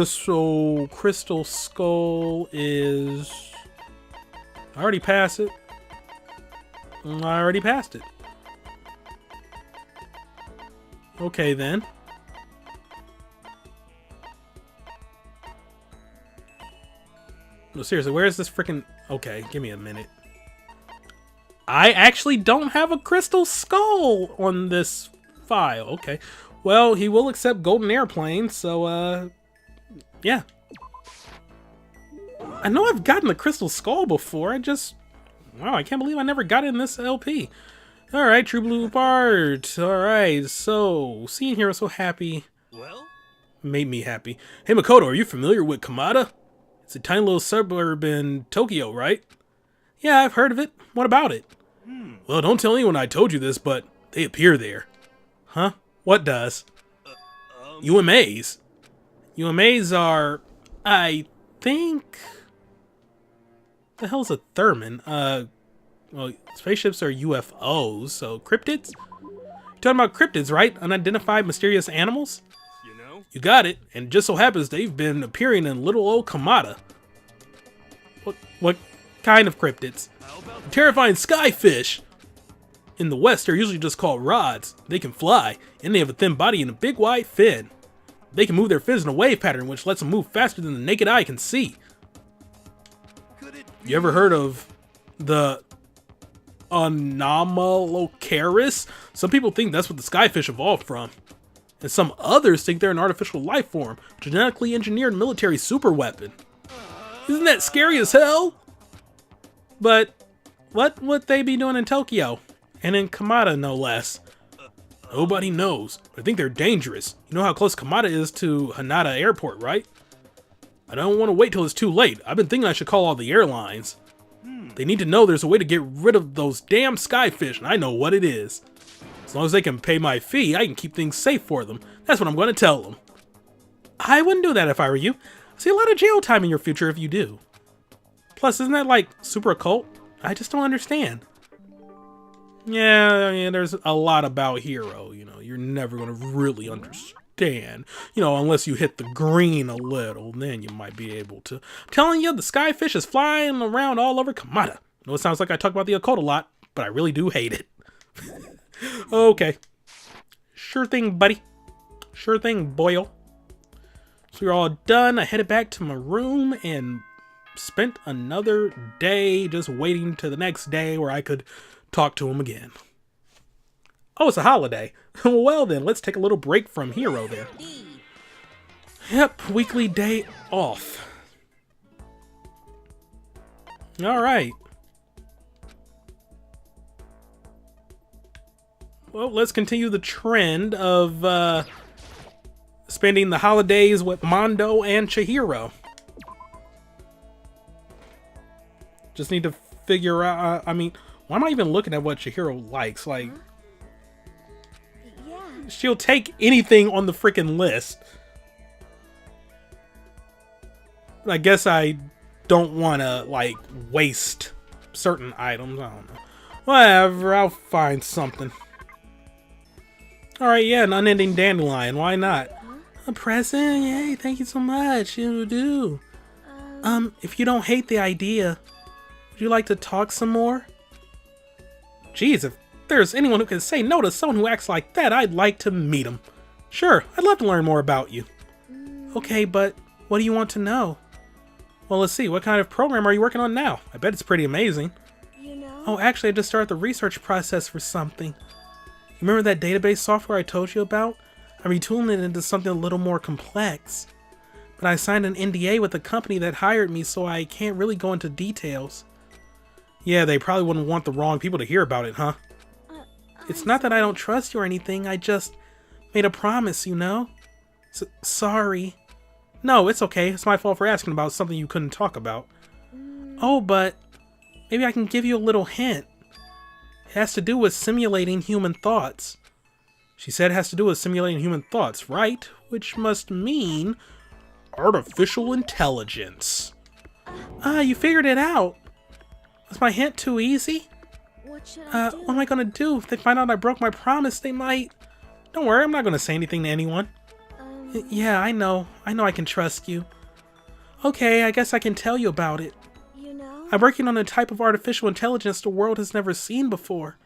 So Crystal Skull is... I already passed it. Okay then. No, seriously, where is this freaking... Okay, give me a minute. I actually don't have a Crystal Skull on this file. Okay. Well, he will accept Golden Airplane, so, yeah. I know I've gotten the Crystal Skull before, wow, I can't believe I never got it in this LP. Alright, True Blue Part. Alright, so, seeing Hiro so happy Well? made me happy. Hey Makoto, are you familiar with Kamada? It's a tiny little suburb in Tokyo, right? Yeah, I've heard of it. What about it? Well, don't tell anyone I told you this, but they appear there. Huh? What does? UMAs. UMAs are, I think... The hell's a Thurman? Well, spaceships are UFOs, so cryptids? You're talking about cryptids, right? Unidentified mysterious animals? You know? You got it, and it just so happens they've been appearing in little old Kamada. What kind of cryptids? How about Terrifying skyfish! In the West, they're usually just called rods. They can fly, and they have a thin body and a big wide fin. They can move their fins in a wave pattern, which lets them move faster than the naked eye can see. could it You ever heard of the Anomalocaris? Some people think that's what the skyfish evolved from. And some others think they're an artificial life form, genetically engineered military superweapon. Isn't that scary as hell? But what would they be doing in Tokyo? And in Kamada, no less. Nobody knows, but I think they're dangerous. You know how close Kamada is to Hanada Airport, right? I don't want to wait till it's too late. I've been thinking I should call all the airlines. They need to know there's a way to get rid of those damn skyfish, and I know what it is. As long as they can pay my fee, I can keep things safe for them. That's what I'm going to tell them. I wouldn't do that if I were you. I see a lot of jail time in your future if you do. Plus, isn't that like super occult? I just don't understand. Yeah, I mean, there's a lot about Hiro, you're never going to really understand, unless you hit the green a little, then you might be able to. I'm telling you, the skyfish is flying around all over Kamada. I know it sounds like I talk about the occult a lot, but I really do hate it. Okay. Sure thing, buddy. Sure thing, boyo. So we're all done. I headed back to my room and spent another day just waiting to the next day where I could talk to him again. Oh, it's a holiday. Well then, let's take a little break from Hiro there. Yep, weekly day off. Alright. Well, let's continue the trend of spending the holidays with Mondo and Chihiro. Just need to figure out, why am I even looking at what Chihiro likes? Like, Yeah. she'll take anything on the freaking list. I guess I don't want to, like, waste certain items. I don't know. Whatever, I'll find something. Alright, yeah, an unending dandelion, why not? A present? Yay, thank you so much. You do. If you don't hate the idea, would you like to talk some more? Geez, if there's anyone who can say no to someone who acts like that, I'd like to meet him. Sure, I'd love to learn more about you. Okay, but what do you want to know? Well, let's see, what kind of program are you working on now? I bet it's pretty amazing. You know? Oh, actually, I just started the research process for something. You remember that database software I told you about? I'm retooling it into something a little more complex. But I signed an NDA with the company that hired me, so I can't really go into details. Yeah, they probably wouldn't want the wrong people to hear about it, huh? It's not that I don't trust you or anything, I just made a promise, you know? Sorry. No, it's okay. It's my fault for asking about something you couldn't talk about. Oh, but maybe I can give you a little hint. It has to do with simulating human thoughts. She said it has to do with simulating human thoughts, right? Which must mean artificial intelligence. You figured it out. Was my hint too easy? What should I do? What am I gonna do? If they find out I broke my promise, they might... Don't worry, I'm not gonna say anything to anyone. Yeah, I know. I know I can trust you. Okay, I guess I can tell you about it. You know? I'm working on a type of artificial intelligence the world has never seen before.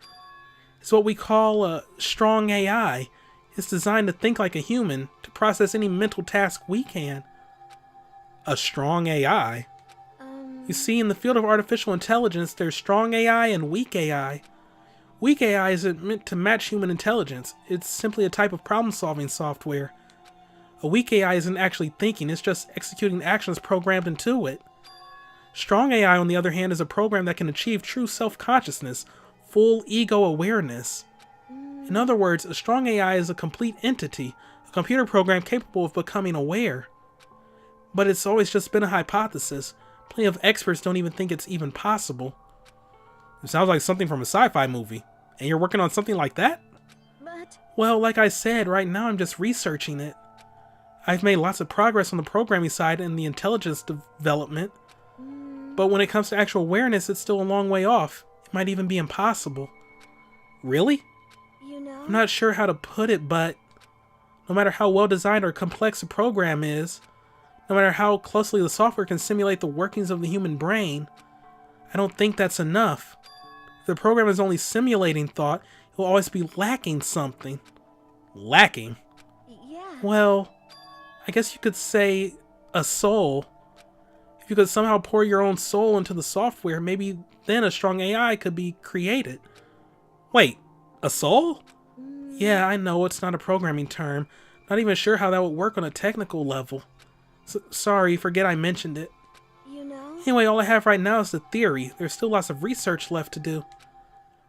It's what we call a strong AI. It's designed to think like a human, to process any mental task we can. A strong AI? You see, in the field of artificial intelligence, there's strong AI and weak AI. Weak AI isn't meant to match human intelligence. It's simply a type of problem-solving software. A weak AI isn't actually thinking, it's just executing actions programmed into it. Strong AI, on the other hand, is a program that can achieve true self-consciousness, full ego awareness. In other words, a strong AI is a complete entity, a computer program capable of becoming aware. But it's always just been a hypothesis. Plenty of experts don't even think it's even possible. It sounds like something from a sci-fi movie. And you're working on something like that? But... Well, like I said, right now I'm just researching it. I've made lots of progress on the programming side and the intelligence development. But when it comes to actual awareness, it's still a long way off. It might even be impossible. Really? You know? I'm not sure how to put it, but no matter how well designed or complex a program is, no matter how closely the software can simulate the workings of the human brain, I don't think that's enough. If the program is only simulating thought, it will always be lacking something. Lacking? Yeah. Well, I guess you could say a soul. If you could somehow pour your own soul into the software, maybe then a strong AI could be created. Wait, a soul? Yeah, I know it's not a programming term. Not even sure how that would work on a technical level. Sorry, forget I mentioned it. You know? Anyway, all I have right now is the theory. There's still lots of research left to do.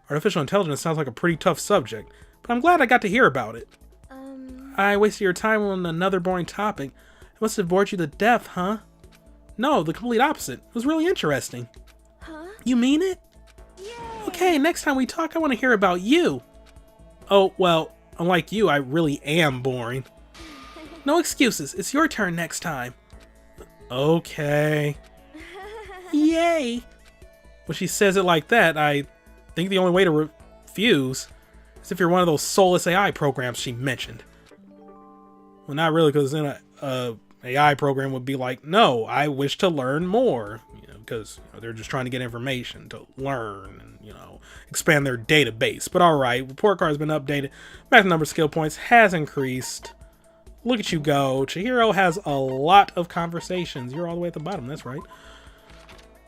Artificial intelligence sounds like a pretty tough subject, but I'm glad I got to hear about it. I wasted your time on another boring topic. It must have bored you to death, huh? No, the complete opposite. It was really interesting. Huh? You mean it? Yeah. Okay, next time we talk, I want to hear about you. Oh, well, unlike you, I really am boring. No excuses. It's your turn next time. Okay. Yay. When she says it like that, I think the only way to refuse is if you're one of those soulless AI programs she mentioned. Well, not really, because then a AI program would be like, no, I wish to learn more. Because they're just trying to get information to learn and, expand their database. But alright, report card has been updated. Max number of skill points has increased. Look at you go. Chihiro has a lot of conversations. You're all the way at the bottom, that's right.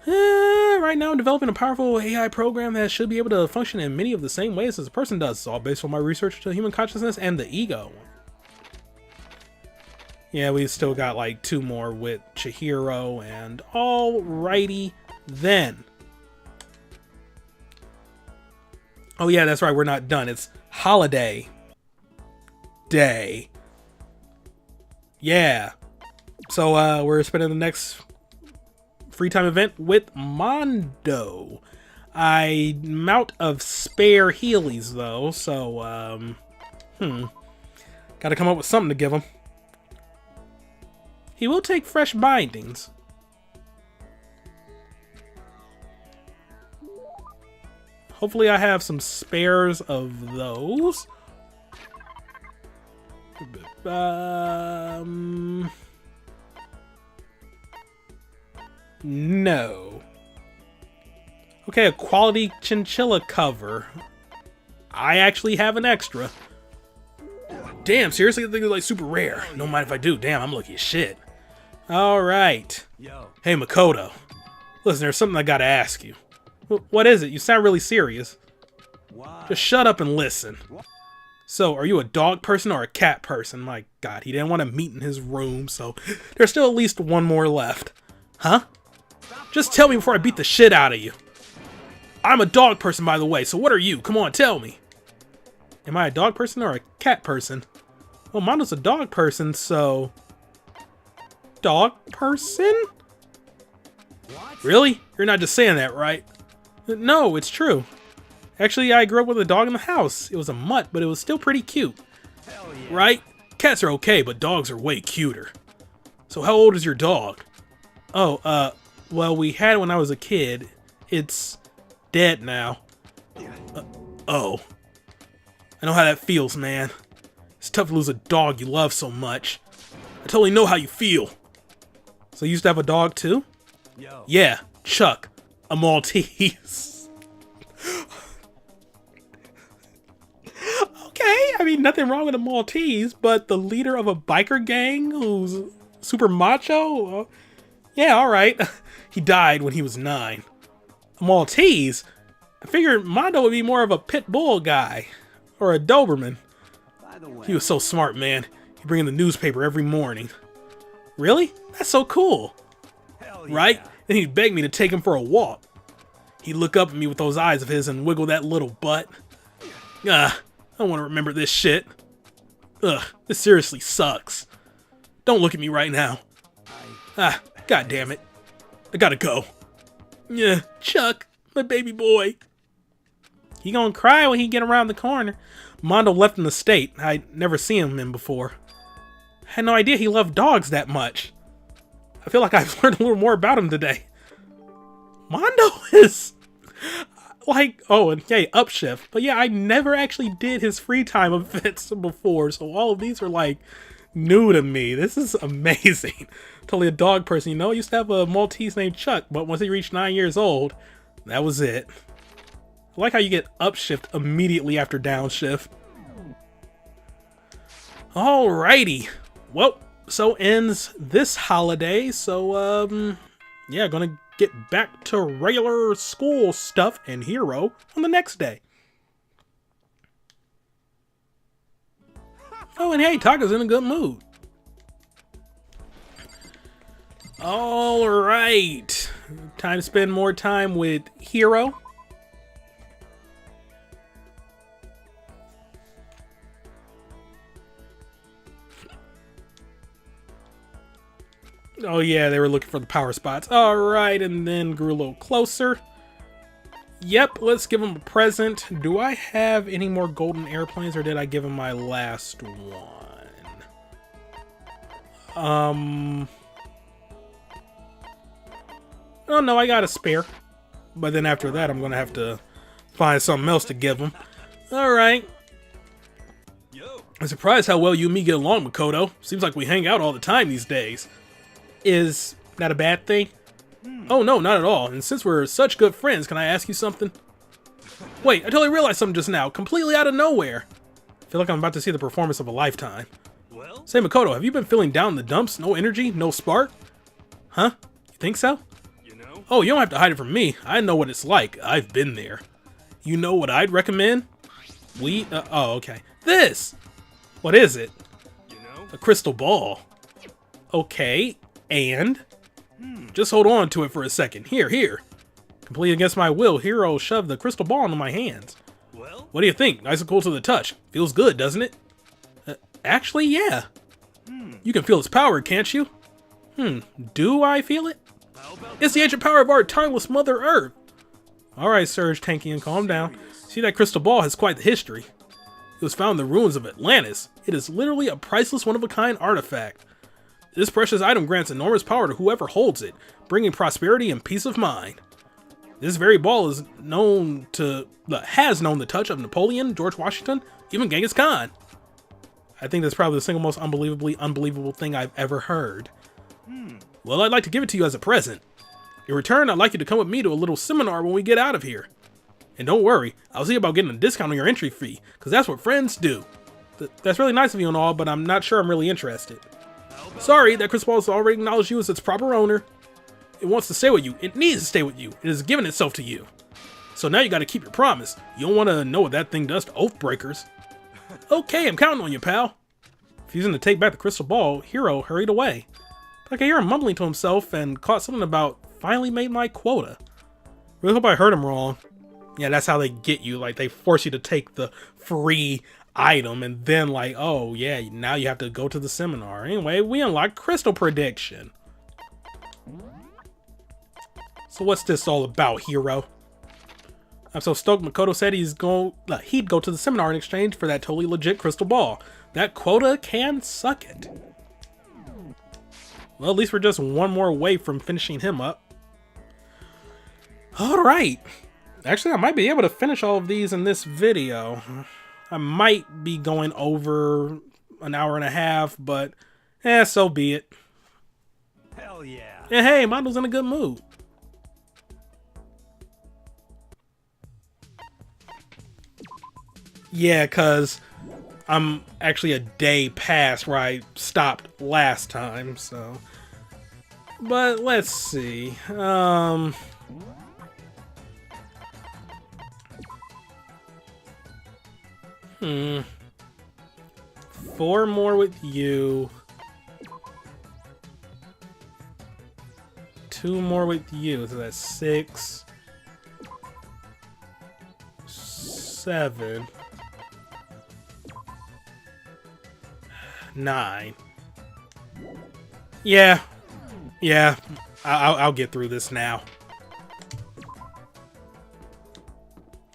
Right now I'm developing a powerful AI program that should be able to function in many of the same ways as a person does. It's all based on my research to human consciousness and the ego. Yeah, we still got like 2 more with Chihiro, and alrighty then. Oh yeah, that's right, we're not done. It's holiday day. Yeah. So we're spending the next free time event with Mondo. I'm out of spare Heelys though, so gotta come up with something to give him. He will take fresh bindings. Hopefully I have some spares of those. No. Okay, a quality chinchilla cover. I actually have an extra. Damn, seriously? I think it's like super rare. No mind if I do. Damn, I'm lucky as shit. Alright. Yo. Hey, Makoto. Listen, there's something I gotta ask you. What is it? You sound really serious. Why? Just shut up and listen. So, are you a dog person or a cat person? My god, he didn't want to meet in his room, so there's still at least one more left. Huh? Just tell me before I beat the shit out of you. I'm a dog person, by the way, so what are you? Come on, tell me. Am I a dog person or a cat person? Well, Mondo's a dog person, so... Dog person? What? Really? You're not just saying that, right? No, it's true. Actually, I grew up with a dog in the house. It was a mutt, but it was still pretty cute. Hell yeah. Right? Cats are okay, but dogs are way cuter. So how old is your dog? Oh, well, we had it when I was a kid. It's dead now. Oh. I know how that feels, man. It's tough to lose a dog you love so much. I totally know how you feel. So you used to have a dog too? Yo. Yeah, Chuck, a Maltese. Okay, I mean, nothing wrong with a Maltese, but the leader of a biker gang who's super macho? Yeah, alright. He died when he was 9. A Maltese? I figured Mondo would be more of a pit bull guy. Or a Doberman. By the way. He was so smart, man. He'd bring in the newspaper every morning. Really? That's so cool. Hell yeah. Right? Then he'd beg me to take him for a walk. He'd look up at me with those eyes of his and wiggle that little butt. I don't want to remember this shit. Ugh, this seriously sucks. Don't look at me right now. God damn it. I gotta go. Yeah, Chuck, my baby boy. He gonna cry when he get around the corner. Mondo left in the state. I'd never seen him in before. I had no idea he loved dogs that much. I feel like I've learned a little more about him today. Mondo is like, oh, and yay, upshift. But yeah, I never actually did his free time events before, so all of these are like new to me. This is amazing. Totally a dog person, you know? I used to have a Maltese named Chuck, but once he reached 9 years old, that was it. I like how you get upshift immediately after downshift. Alrighty. Well, so ends this holiday. So, yeah, gonna get back to regular school stuff and Hiro on the next day. Oh, and hey, Taka's in a good mood. Alright. Time to spend more time with Hiro. Oh yeah, they were looking for the power spots. Alright, and then grew a little closer. Yep, let's give him a present. Do I have any more golden airplanes, or did I give him my last one? Oh no, I got a spare. But then after that, I'm gonna have to find something else to give him. Alright. Yo. I'm surprised how well you and me get along, Makoto. Seems like we hang out all the time these days. Is that a bad thing? Oh no, not at all. And since we're such good friends, can I ask you something? Wait, I totally realized something just now, completely out of nowhere. I feel like I'm about to see the performance of a lifetime. Well? Say, Makoto, have you been feeling down in the dumps? No energy? No spark? Huh? You think so? You know? Oh, you don't have to hide it from me. I know what it's like. I've been there. You know what I'd recommend? Oh, okay. This! What is it? You know? A crystal ball. Okay, and? Just hold on to it for a second. Here. Completely against my will, Hiro shoved the crystal ball into my hands. Well? What do you think? Nice and cool to the touch. Feels good, doesn't it? Actually, yeah. You can feel its power, can't you? Do I feel it? How about It's the ancient power of our timeless Mother Earth. Alright, Surge Tankian, calm down. See, that crystal ball has quite the history. It was found in the ruins of Atlantis. It is literally a priceless one-of-a-kind artifact. This precious item grants enormous power to whoever holds it, bringing prosperity and peace of mind. This very ball is has known the touch of Napoleon, George Washington, even Genghis Khan. I think that's probably the single most unbelievable thing I've ever heard. Well, I'd like to give it to you as a present. In return, I'd like you to come with me to a little seminar when we get out of here. And don't worry, I'll see about getting a discount on your entry fee, because that's what friends do. That's really nice of you and all, but I'm not sure I'm really interested. Sorry, that crystal ball has already acknowledged you as its proper owner. It wants to stay with you. It needs to stay with you. It has given itself to you. So now you gotta keep your promise. You don't want to know what that thing does to oath breakers. Okay, I'm counting on you, pal. Refusing to take back the crystal ball, Hiro hurried away. I could hear him mumbling to himself and caught something about finally made my quota. Really hope I heard him wrong. Yeah, that's how they get you. Like, they force you to take the free item and then like, oh yeah, now you have to go to the seminar. Anyway, we unlocked crystal prediction. So what's this all about, Hiro? I'm so stoked Makoto said he'd go to the seminar in exchange for that totally legit crystal ball. That quota can suck it. Well, at least we're just one more away from finishing him up. Alright. Actually, I might be able to finish all of these in this video. I might be going over an hour and a half, but so be it. Hell yeah. And hey, Mondo's in a good mood. Yeah, because I'm actually a day past where I stopped last time, so. But let's see. 4 more with you. 2 more with you, so that's 6. 7. 9. Yeah. I'll get through this now.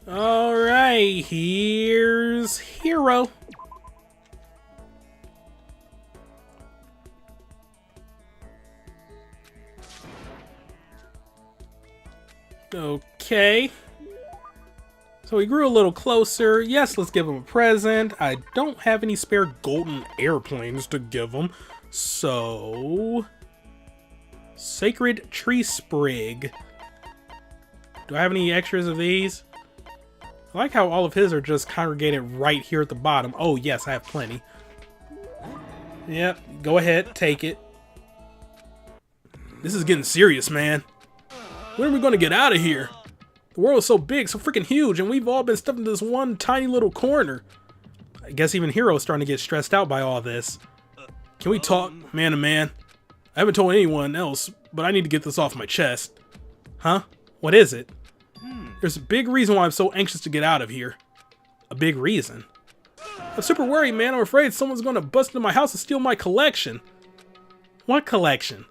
Alright, here's Hiro. Okay. So we grew a little closer. Yes, let's give him a present. I don't have any spare golden airplanes to give him. So... Sacred Tree Sprig. Do I have any extras of these? I like how all of his are just congregated right here at the bottom. Oh, yes, I have plenty. Yep, go ahead, take it. This is getting serious, man. When are we going to get out of here? The world is so big, so freaking huge, and we've all been stuck in this one tiny little corner. I guess even Hiro's starting to get stressed out by all this. Can we talk man to man? I haven't told anyone else, but I need to get this off my chest. Huh? What is it? There's a big reason why I'm so anxious to get out of here. A big reason? I'm super worried, man. I'm afraid someone's going to bust into my house and steal my collection. What collection?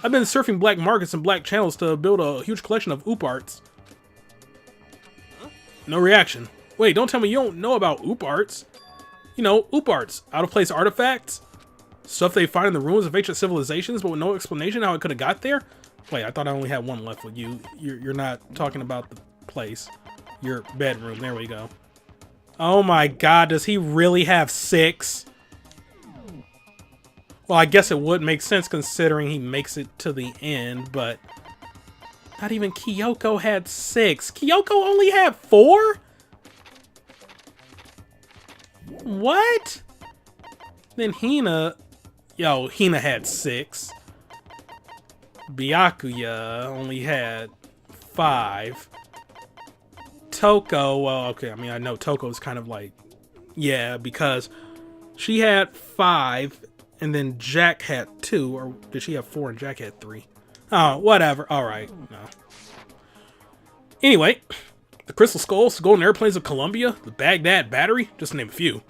I've been surfing black markets and black channels to build a huge collection of oop arts. No reaction. Wait, don't tell me you don't know about oop arts. You know, oop arts. Out-of-place artifacts. Stuff they find in the ruins of ancient civilizations, but with no explanation how it could have got there? Wait, I thought I only had one left with you. You're not talking about the place. Your bedroom. There we go. Oh my god, does he really have 6? Well, I guess it would make sense considering he makes it to the end, but... Not even Kyoko had 6. Kyoko only had 4? What? Then Hina... Yo, Hina had 6. Byakuya only had 5. Toko, well, okay, I mean, I know Toko's kind of like... Yeah, because she had 5, and then Jack had 2, or did she have 4 and Jack had 3? Oh, whatever. Alright, no. Anyway, the Crystal Skulls, the Golden Airplanes of Columbia, the Baghdad Battery, just to name a few.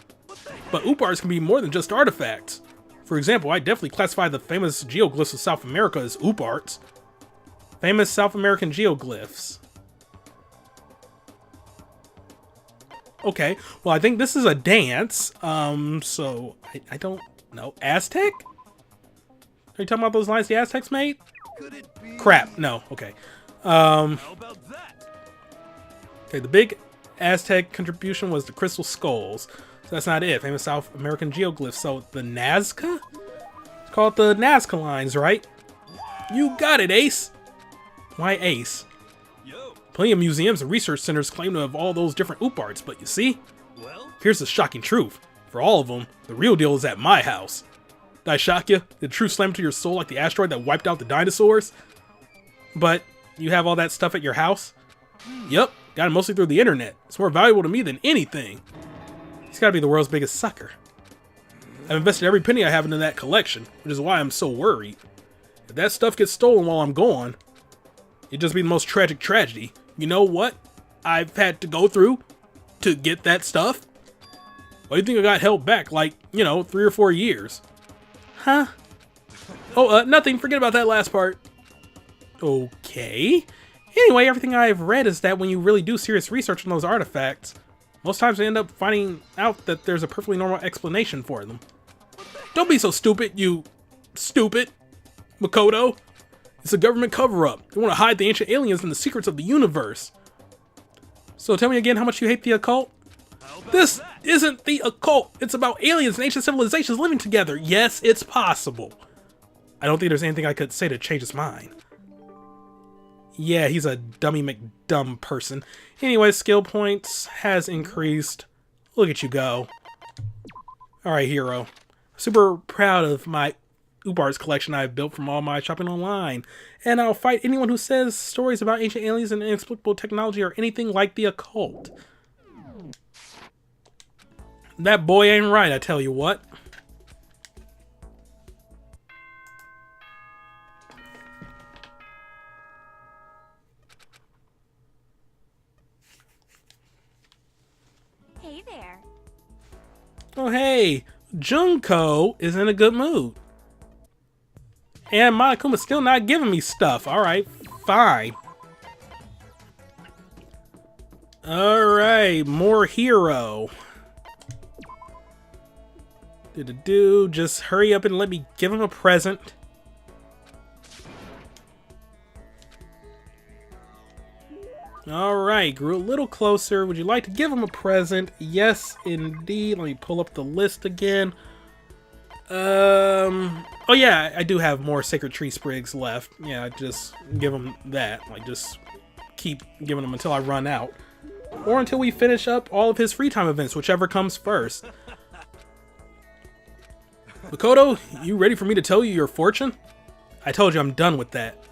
But oop arts can be more than just artifacts. For example, I definitely classify the famous geoglyphs of South America as oop arts. Famous South American geoglyphs. Okay, well I think this is a dance, so I don't know. Aztec? Are you talking about those lines the Aztecs made? Crap, no, okay. How about that? Okay, the big Aztec contribution was the crystal skulls. So that's not it. Famous South American geoglyphs. So the Nazca? It's called the Nazca lines, right? You got it, Ace. Why Ace? Yo. Plenty of museums and research centers claim to have all those different oop arts, but you see? Well, Here's the shocking truth. For all of them, the real deal is at my house. Did I shock you? Did the truth slam to your soul like the asteroid that wiped out the dinosaurs? But you have all that stuff at your house? Yep, got it mostly through the internet. It's more valuable to me than anything. He's gotta be the world's biggest sucker. I've invested every penny I have into that collection, which is why I'm so worried. If that stuff gets stolen while I'm gone, it'd just be the most tragic tragedy. You know what I've had to go through to get that stuff? Why do you think I got held back, like, 3 or 4 years? Huh? Oh, nothing. Forget about that last part. Okay. Anyway, everything I've read is that when you really do serious research on those artifacts, most times they end up finding out that there's a perfectly normal explanation for them. Don't be so stupid, you stupid Makoto. It's a government cover-up. They want to hide the ancient aliens and the secrets of the universe. So tell me again how much you hate the occult? This isn't the occult. It's about aliens and ancient civilizations living together. Yes, it's possible. I don't think there's anything I could say to change his mind. Yeah, he's a dummy McDumb person. Anyway, skill points has increased. Look at you go. Alright, Hiro. Super proud of my Ubar's collection I've built from all my shopping online. And I'll fight anyone who says stories about ancient aliens and inexplicable technology are anything like the occult. That boy ain't right, I tell you what. Hey there. Oh hey, Junko is in a good mood. And Monokuma's still not giving me stuff. Alright, fine. Alright, more Hiro. Just hurry up and let me give him a present. Alright, grew a little closer. Would you like to give him a present? Yes, indeed. Let me pull up the list again. Oh yeah, I do have more Sacred Tree Sprigs left. Yeah, just give him that. Like, just keep giving them until I run out. Or until we finish up all of his free time events, whichever comes first. Makoto, you ready for me to tell you your fortune? I told you I'm done with that.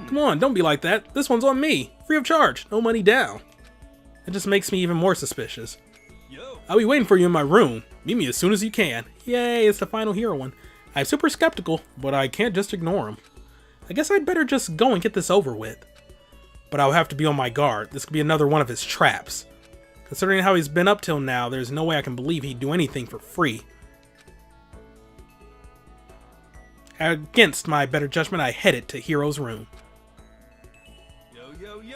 Come on, don't be like that. This one's on me. Free of charge. No money down. It just makes me even more suspicious. yo. I'll be waiting for you in my room. Meet me as soon as you can. Yay, it's the final Hero one. I'm super skeptical, but I can't just ignore him. I guess I'd better just go and get this over with. But I'll have to be on my guard. This could be another one of his traps. Considering how he's been up till now, there's no way I can believe he'd do anything for free. Against my better judgment, I headed to Hiro's room.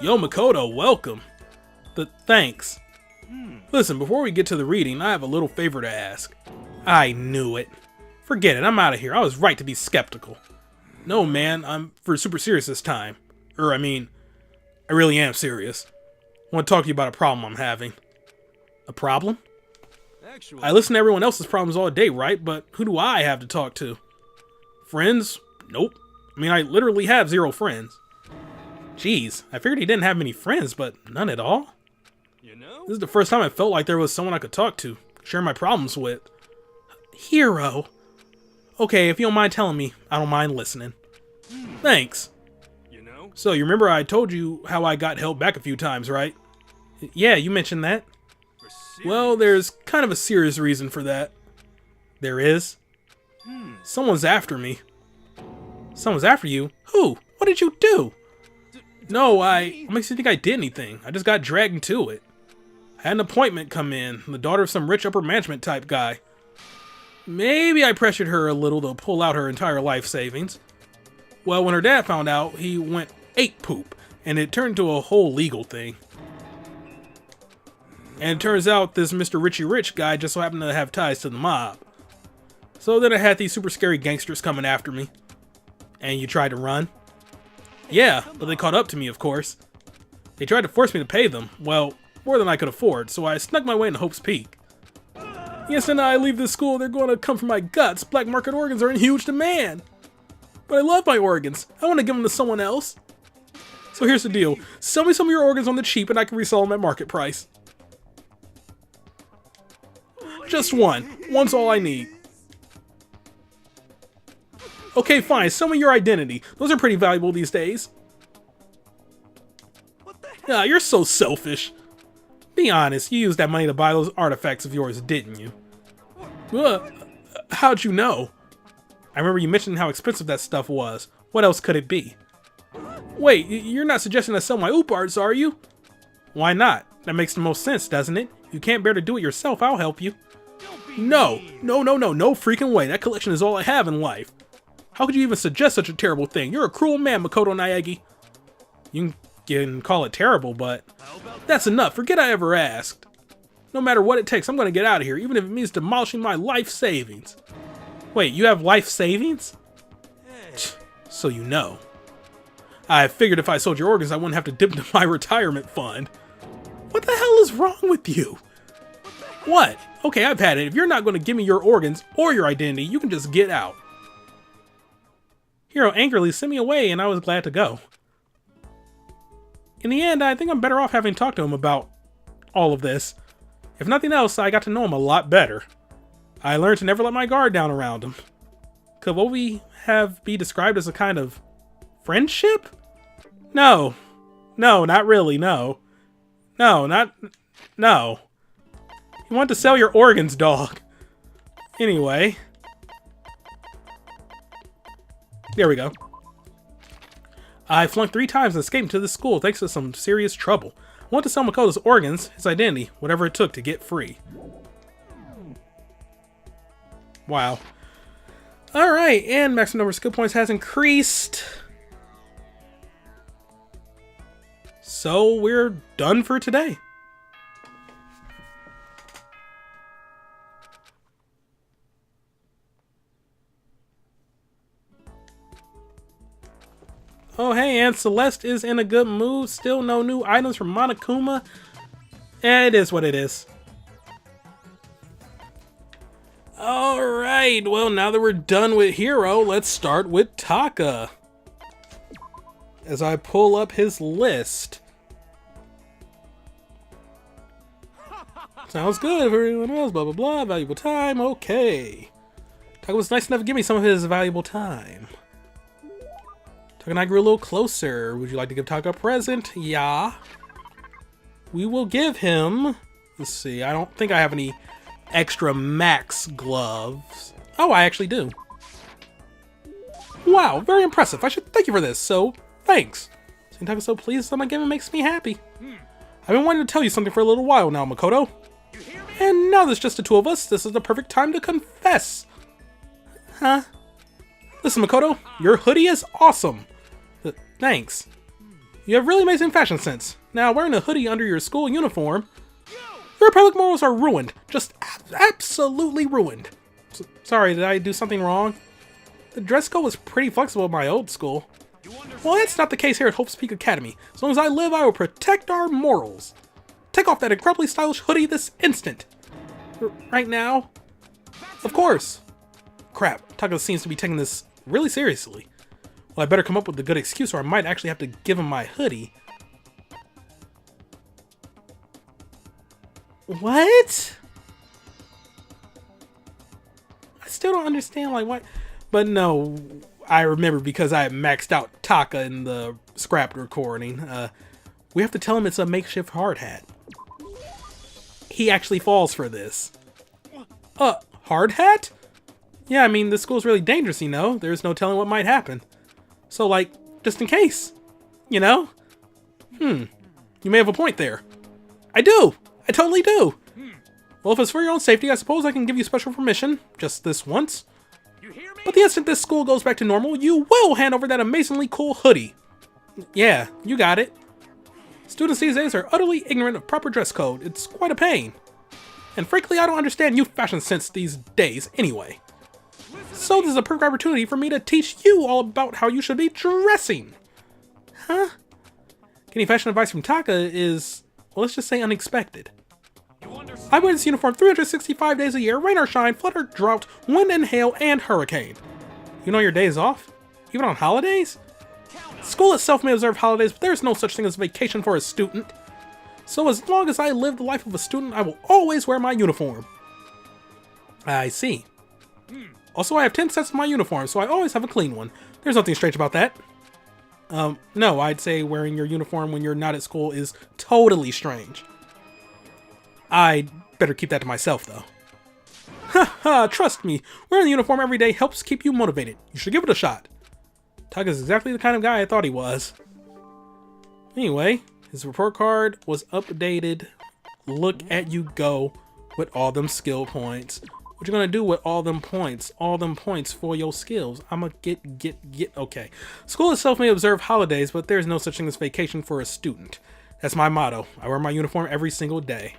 Yo, Makoto, welcome. Thanks. Listen, before we get to the reading, I have a little favor to ask. I knew it. Forget it, I'm out of here. I was right to be skeptical. No, man, I'm super serious this time. I really am serious. I want to talk to you about a problem I'm having. A problem? Actually, I listen to everyone else's problems all day, right? But who do I have to talk to? Friends? Nope. I literally have 0 friends. Jeez, I figured he didn't have many friends, but none at all? This is the first time I felt like there was someone I could talk to, share my problems with. Hiro. Okay, if you don't mind telling me, I don't mind listening. Thanks. So, you remember I told you how I got held back a few times, right? Yeah, you mentioned that. Well, there's kind of a serious reason for that. There is? Someone's after me. Someone's after you? Who? What did you do? No, what makes you think I did anything? I just got dragged into it. I had an appointment come in, the daughter of some rich upper management type guy. Maybe I pressured her a little to pull out her entire life savings. Well, when her dad found out, he went ape poop, and it turned into a whole legal thing. And it turns out this Mr. Richie Rich guy just so happened to have ties to the mob. So then I had these super scary gangsters coming after me. And you tried to run? Yeah, but they caught up to me, of course. They tried to force me to pay them. Well, more than I could afford, so I snuck my way into Hope's Peak. The instant I leave this school, they're going to come for my guts. Black market organs are in huge demand. But I love my organs. I want to give them to someone else. So here's the deal. Sell me some of your organs on the cheap and I can resell them at market price. Just one. One's all I need. Okay, fine. Sell me your identity. Those are pretty valuable these days. Ah, you're so selfish. Be honest, you used that money to buy those artifacts of yours, didn't you? How'd you know? I remember you mentioning how expensive that stuff was. What else could it be? Wait, you're not suggesting I sell my oop arts, are you? Why not? That makes the most sense, doesn't it? You can't bear to do it yourself, I'll help you. No freaking way. That collection is all I have in life. How could you even suggest such a terrible thing? You're a cruel man, Makoto Naegi. You can call it terrible, but that's enough. Forget I ever asked. No matter what it takes, I'm going to get out of here, even if it means demolishing my life savings. Wait, you have life savings? So you know. I figured if I sold your organs, I wouldn't have to dip into my retirement fund. What the hell is wrong with you? What? Okay, I've had it. If you're not going to give me your organs or your identity, you can just get out. Hiro angrily sent me away, and I was glad to go. In the end, I think I'm better off having talked to him about all of this. If nothing else, I got to know him a lot better. I learned to never let my guard down around him. Could what we have be described as a kind of friendship? No. No, not really, no. No. You want to sell your organs, dog. Anyway. There we go. I flunked 3 times and escaped into this school thanks to some serious trouble. I want to sell Makoto's organs, his identity, whatever it took to get free. Wow. Alright, and maximum number of skill points has increased. So we're done for today. Oh hey, Aunt Celeste is in a good mood. Still no new items from Monokuma. It is what it is. Alright, well now that we're done with Hiro, let's start with Taka. As I pull up his list. Sounds good for everyone else, blah blah blah, valuable time, okay. Taka was nice enough to give me some of his valuable time. Taka and I grew a little closer. Would you like to give Taka a present? Yeah. We will give him... Let's see, I don't think I have any extra max gloves. Oh, I actually do. Wow, very impressive. I should thank you for this, so thanks. Seeing Taka so pleased with something I give him makes me happy. I've been wanting to tell you something for a little while now, Makoto. And now there's just the two of us. This is the perfect time to confess. Huh? Listen, Makoto, your hoodie is awesome. Thanks. You have really amazing fashion sense. Now, wearing a hoodie under your school uniform, your public morals are ruined. Just absolutely ruined. Sorry, did I do something wrong? The dress code was pretty flexible at my old school. Well, that's not the case here at Hope's Peak Academy. As long as I live, I will protect our morals. Take off that incredibly stylish hoodie this instant. Right now? Of course. Crap, Taka seems to be taking this really seriously. Well, I better come up with a good excuse or I might actually have to give him my hoodie. What? I still don't understand, like, what? But no, I remember because I maxed out Taka in the scrapped recording. We have to tell him it's a makeshift hard hat. He actually falls for this. Hard hat? Yeah, I mean, this school's really dangerous, you know? There's no telling what might happen. So, like, just in case. You know? You may have a point there. I do! I totally do! Well, if it's for your own safety, I suppose I can give you special permission. Just this once. But the instant this school goes back to normal, you will hand over that amazingly cool hoodie. Yeah, you got it. Students these days are utterly ignorant of proper dress code. It's quite a pain. And frankly, I don't understand youth fashion sense these days anyway. So this is a perfect opportunity for me to teach you all about how you should be dressing. huh? Getting fashion advice from Taka is, well, let's just say unexpected. I wear this uniform 365 days a year, rain or shine, flood or drought, wind and hail, and hurricane. You know your days off? Even on holidays? School itself may observe holidays, but there is no such thing as vacation for a student. So as long as I live the life of a student, I will always wear my uniform. I see. Also, I have 10 sets of my uniform, so I always have a clean one. There's nothing strange about that. No, I'd say wearing your uniform when you're not at school is totally strange. I'd better keep that to myself, though. Haha, trust me, wearing the uniform every day helps keep you motivated. You should give it a shot. Taka's exactly the kind of guy I thought he was. Anyway, his report card was updated. Look at you go with all them skill points. What you gonna do with all them points? All them points for your skills. I'ma get, okay. School itself may observe holidays, but there's no such thing as vacation for a student. That's my motto. I wear my uniform every single day.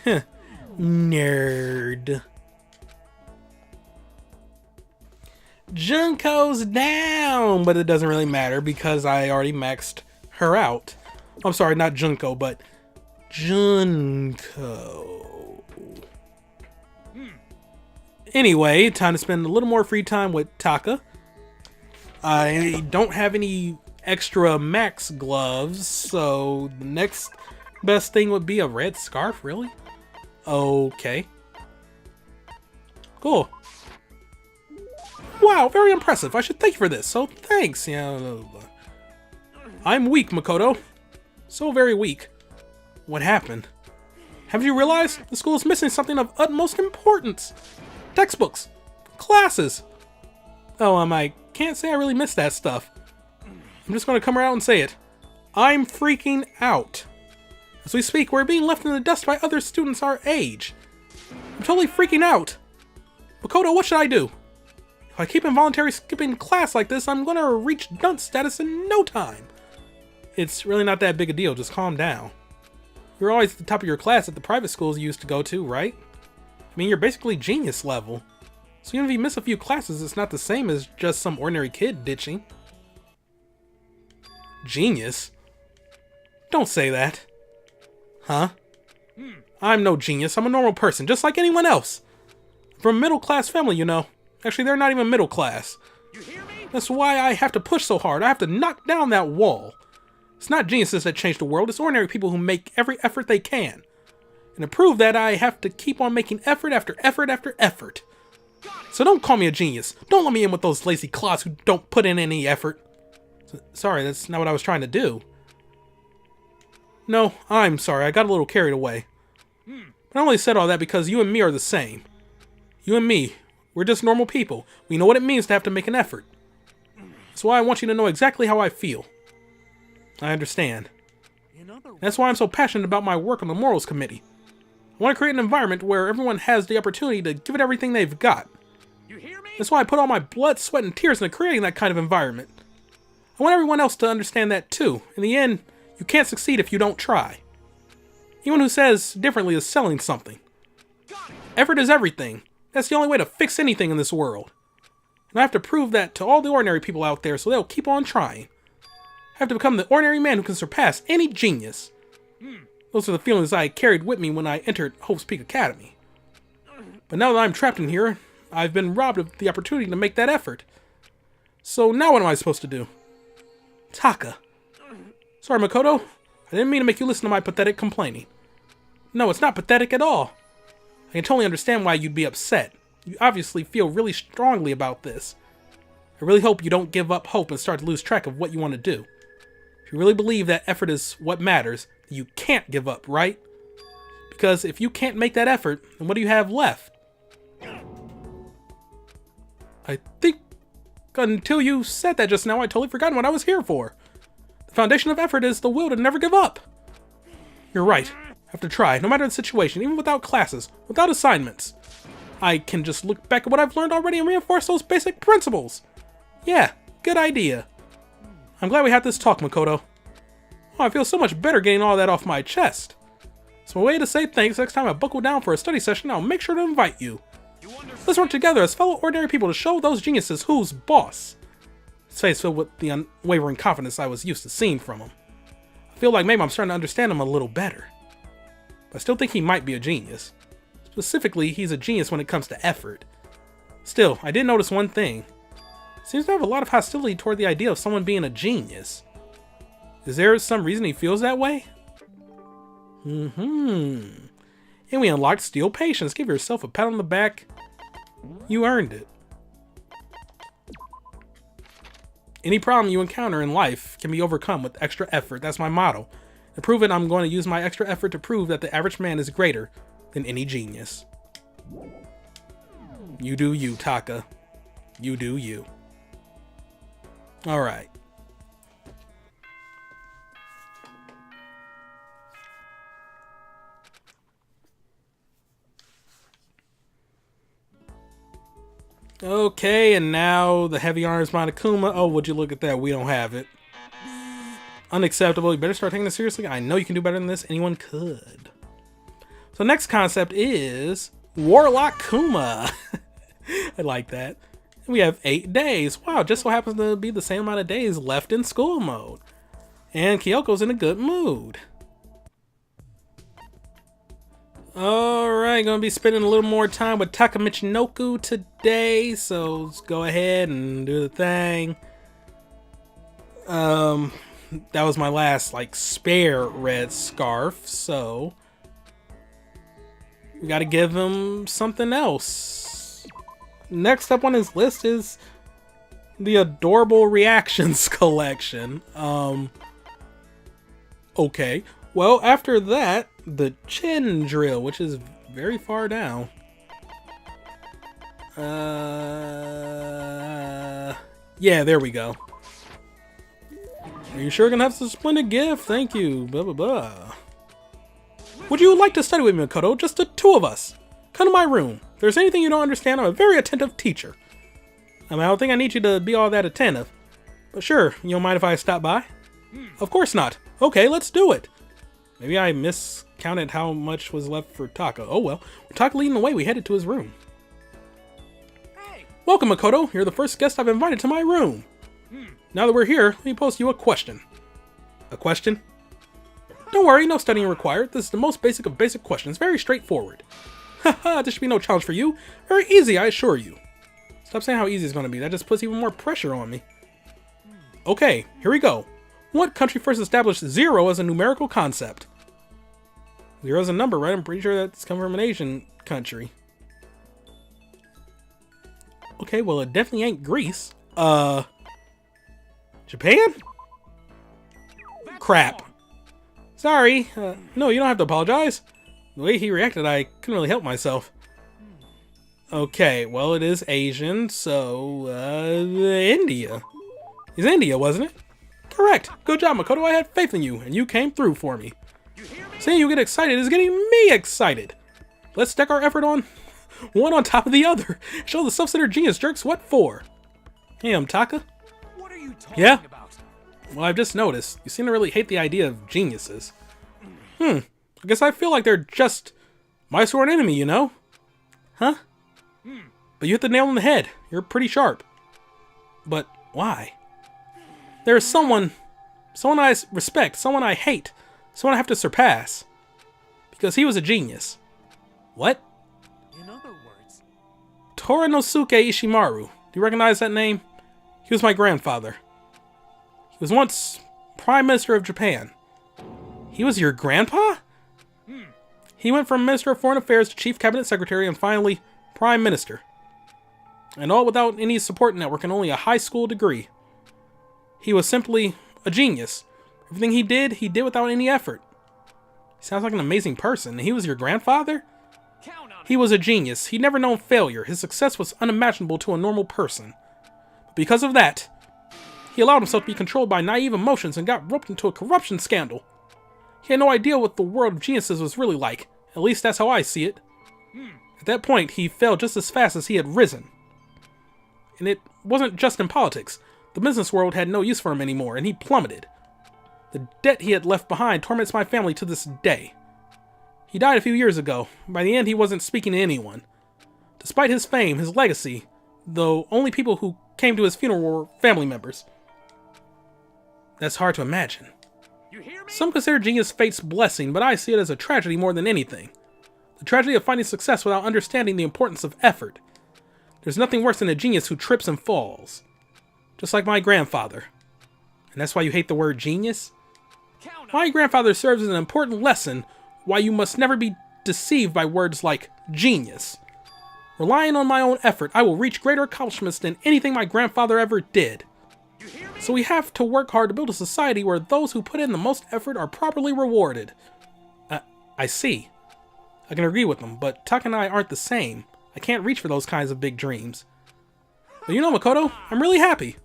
Heh. Nerd. Junko's down, but it doesn't really matter because I already maxed her out. I'm sorry, not Junko, but Junko. Anyway, time to spend a little more free time with Taka. I don't have any extra max gloves, so the next best thing would be a red scarf, really? Okay. Cool. Wow, very impressive. I should thank you for this, so thanks. Yeah. I'm weak, Makoto. So very weak. What happened? Haven't you realized the school is missing something of utmost importance? Textbooks. Classes. Oh, I can't say I really miss that stuff. I'm just going to come out and say it. I'm freaking out. As we speak, we're being left in the dust by other students our age. I'm totally freaking out. Makoto, what should I do? If I keep involuntarily skipping class like this, I'm gonna reach dunce status in no time. It's really not that big a deal, just calm down. You're always at the top of your class at the private schools you used to go to, right? I mean, you're basically genius level. So even if you miss a few classes, it's not the same as just some ordinary kid ditching. Genius? Don't say that. Huh? I'm no genius, I'm a normal person, just like anyone else. From a middle-class family, you know. Actually, they're not even middle class. You hear me? That's why I have to push so hard. I have to knock down that wall. It's not geniuses that change the world. It's ordinary people who make every effort they can. And to prove that, I have to keep on making effort after effort after effort. So don't call me a genius. Don't let me in with those lazy clods who don't put in any effort. Sorry, that's not what I was trying to do. No, I'm sorry. I got a little carried away. But I only said all that because you and me are the same. You and me. We're just normal people. We know what it means to have to make an effort. That's why I want you to know exactly how I feel. I understand. That's why I'm so passionate about my work on the Morals Committee. I want to create an environment where everyone has the opportunity to give it everything they've got. That's why I put all my blood, sweat, and tears into creating that kind of environment. I want everyone else to understand that too. In the end, you can't succeed if you don't try. Anyone who says differently is selling something. Effort is everything. That's the only way to fix anything in this world. And I have to prove that to all the ordinary people out there so they'll keep on trying. I have to become the ordinary man who can surpass any genius. Those are the feelings I carried with me when I entered Hope's Peak Academy. But now that I'm trapped in here, I've been robbed of the opportunity to make that effort. So now what am I supposed to do? Taka. Sorry, Makoto. I didn't mean to make you listen to my pathetic complaining. No, it's not pathetic at all. I can totally understand why you'd be upset. You obviously feel really strongly about this. I really hope you don't give up hope and start to lose track of what you want to do. If you really believe that effort is what matters, you can't give up, right? Because if you can't make that effort, then what do you have left? I think until you said that just now, I totally forgotten what I was here for. The foundation of effort is the will to never give up. You're right. I have to try, no matter the situation, even without classes, without assignments. I can just look back at what I've learned already and reinforce those basic principles. Yeah, good idea. I'm glad we had this talk, Makoto. Oh, I feel so much better getting all that off my chest. It's my way to say thanks. Next time I buckle down for a study session, I'll make sure to invite you. Let's work together as fellow ordinary people to show those geniuses who's boss. his face filled with the unwavering confidence I was used to seeing from him. I feel like maybe I'm starting to understand him a little better. But I still think he might be a genius. Specifically, he's a genius when it comes to effort. Still, I did notice one thing. He seems to have a lot of hostility toward the idea of someone being a genius. Is there some reason he feels that way? And we unlocked Steel Patience. Give yourself a pat on the back. You earned it. Any problem you encounter in life can be overcome with extra effort. That's my motto. To prove it, I'm going to use my extra effort to prove that the average man is greater than any genius. You do you, Taka. You do you. Alright. Okay, and now the heavy arms Monokuma. Oh, would you look at that? We don't have it. Unacceptable. You better start taking this seriously. I know you can do better than this. Anyone could. So next concept is Warlock Kuma. I like that. We have 8 days. Wow, just so happens to be the same amount of days left in school mode. And Kyoko's in a good mood. Alright, gonna be spending a little more time with Taka Michinoku today, so let's go ahead and do the thing. That was my last, spare red scarf, so we gotta give him something else. Next up on his list is the Adorable Reactions collection. Okay. Well, after that, the chin drill, which is very far down. Yeah, there we go. Are you sure gonna have some splendid gift? Thank you. Blah, blah, blah. Would you like to study with me, Makoto? Just the two of us. Come to my room. If there's anything you don't understand, I'm a very attentive teacher. I don't think I need you to be all that attentive. But sure, you don't mind if I stop by? Of course not. Okay, let's do it. Maybe I miscounted how much was left for Taka. Oh well. With Taka leading the way, we headed to his room. Hey. Welcome, Makoto. You're the first guest I've invited to my room. Now that we're here, let me pose you a question. A question? Don't worry, no studying required. This is the most basic of basic questions. Very straightforward. Haha, this should be no challenge for you. Very easy, I assure you. Stop saying how easy it's going to be. That just puts even more pressure on me. Okay, here we go. What country first established 0 as a numerical concept? 0 is a number, right? I'm pretty sure that's come from an Asian country. Okay, well, it definitely ain't Greece. Japan? Crap. Sorry. No, you don't have to apologize. The way he reacted, I couldn't really help myself. Okay, well, it is Asian, so, India. It's India, wasn't it? Correct. Good job, Makoto. I had faith in you, and you came through for me. Seeing you get excited is getting me excited. Let's stack our effort on one on top of the other. Show the self-centered genius jerks what for. Hey, I'm Taka. What are you talking about? Well, I've just noticed. You seem to really hate the idea of geniuses. I guess I feel like they're just my sworn enemy, you know? Huh? But you hit the nail on the head. You're pretty sharp. But why? There's someone I respect, someone I hate, someone I have to surpass. Because he was a genius. What? In other words, Toranosuke Ishimaru. Do you recognize that name? He was my grandfather. He was once Prime Minister of Japan. He was your grandpa? He went from Minister of Foreign Affairs to Chief Cabinet Secretary and finally Prime Minister. And all without any support network and only a high school degree. He was simply a genius. Everything he did without any effort. He sounds like an amazing person. He was your grandfather? count on He was a genius. He'd never known failure. His success was unimaginable to a normal person. Because of that, he allowed himself to be controlled by naive emotions and got roped into a corruption scandal. He had no idea what the world of geniuses was really like. At least that's how I see it. At that point, he fell just as fast as he had risen. And it wasn't just in politics. The business world had no use for him anymore, and he plummeted. The debt he had left behind torments my family to this day. He died a few years ago. By the end, he wasn't speaking to anyone. Despite his fame, his legacy, though only people who came to his funeral were family members. That's hard to imagine. You hear me? Some consider genius fate's blessing, but I see it as a tragedy more than anything. The tragedy of finding success without understanding the importance of effort. There's nothing worse than a genius who trips and falls. Just like my grandfather. And that's why you hate the word genius? Count 'em. My grandfather serves as an important lesson why you must never be deceived by words like genius. Relying on my own effort, I will reach greater accomplishments than anything my grandfather ever did. You hear me? So we have to work hard to build a society where those who put in the most effort are properly rewarded. I see. I can agree with them, but Taka and I aren't the same. I can't reach for those kinds of big dreams. But you know, Makoto, I'm really happy.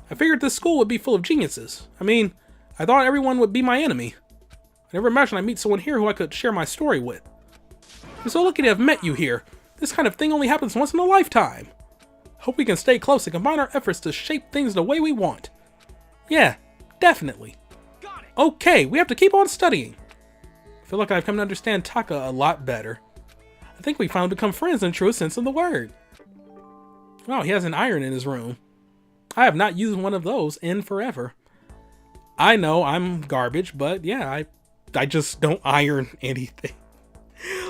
I figured this school would be full of geniuses. I mean, I thought everyone would be my enemy. I never imagined I'd meet someone here who I could share my story with. I'm so lucky to have met you here. This kind of thing only happens once in a lifetime. Hope we can stay close and combine our efforts to shape things the way we want. Yeah, definitely. Got it. Okay, we have to keep on studying. I feel like I've come to understand Taka a lot better. I think we finally become friends in the truest sense of the word. Wow, he has an iron in his room. I have not used one of those in forever. I know I'm garbage, but yeah, I just don't iron anything.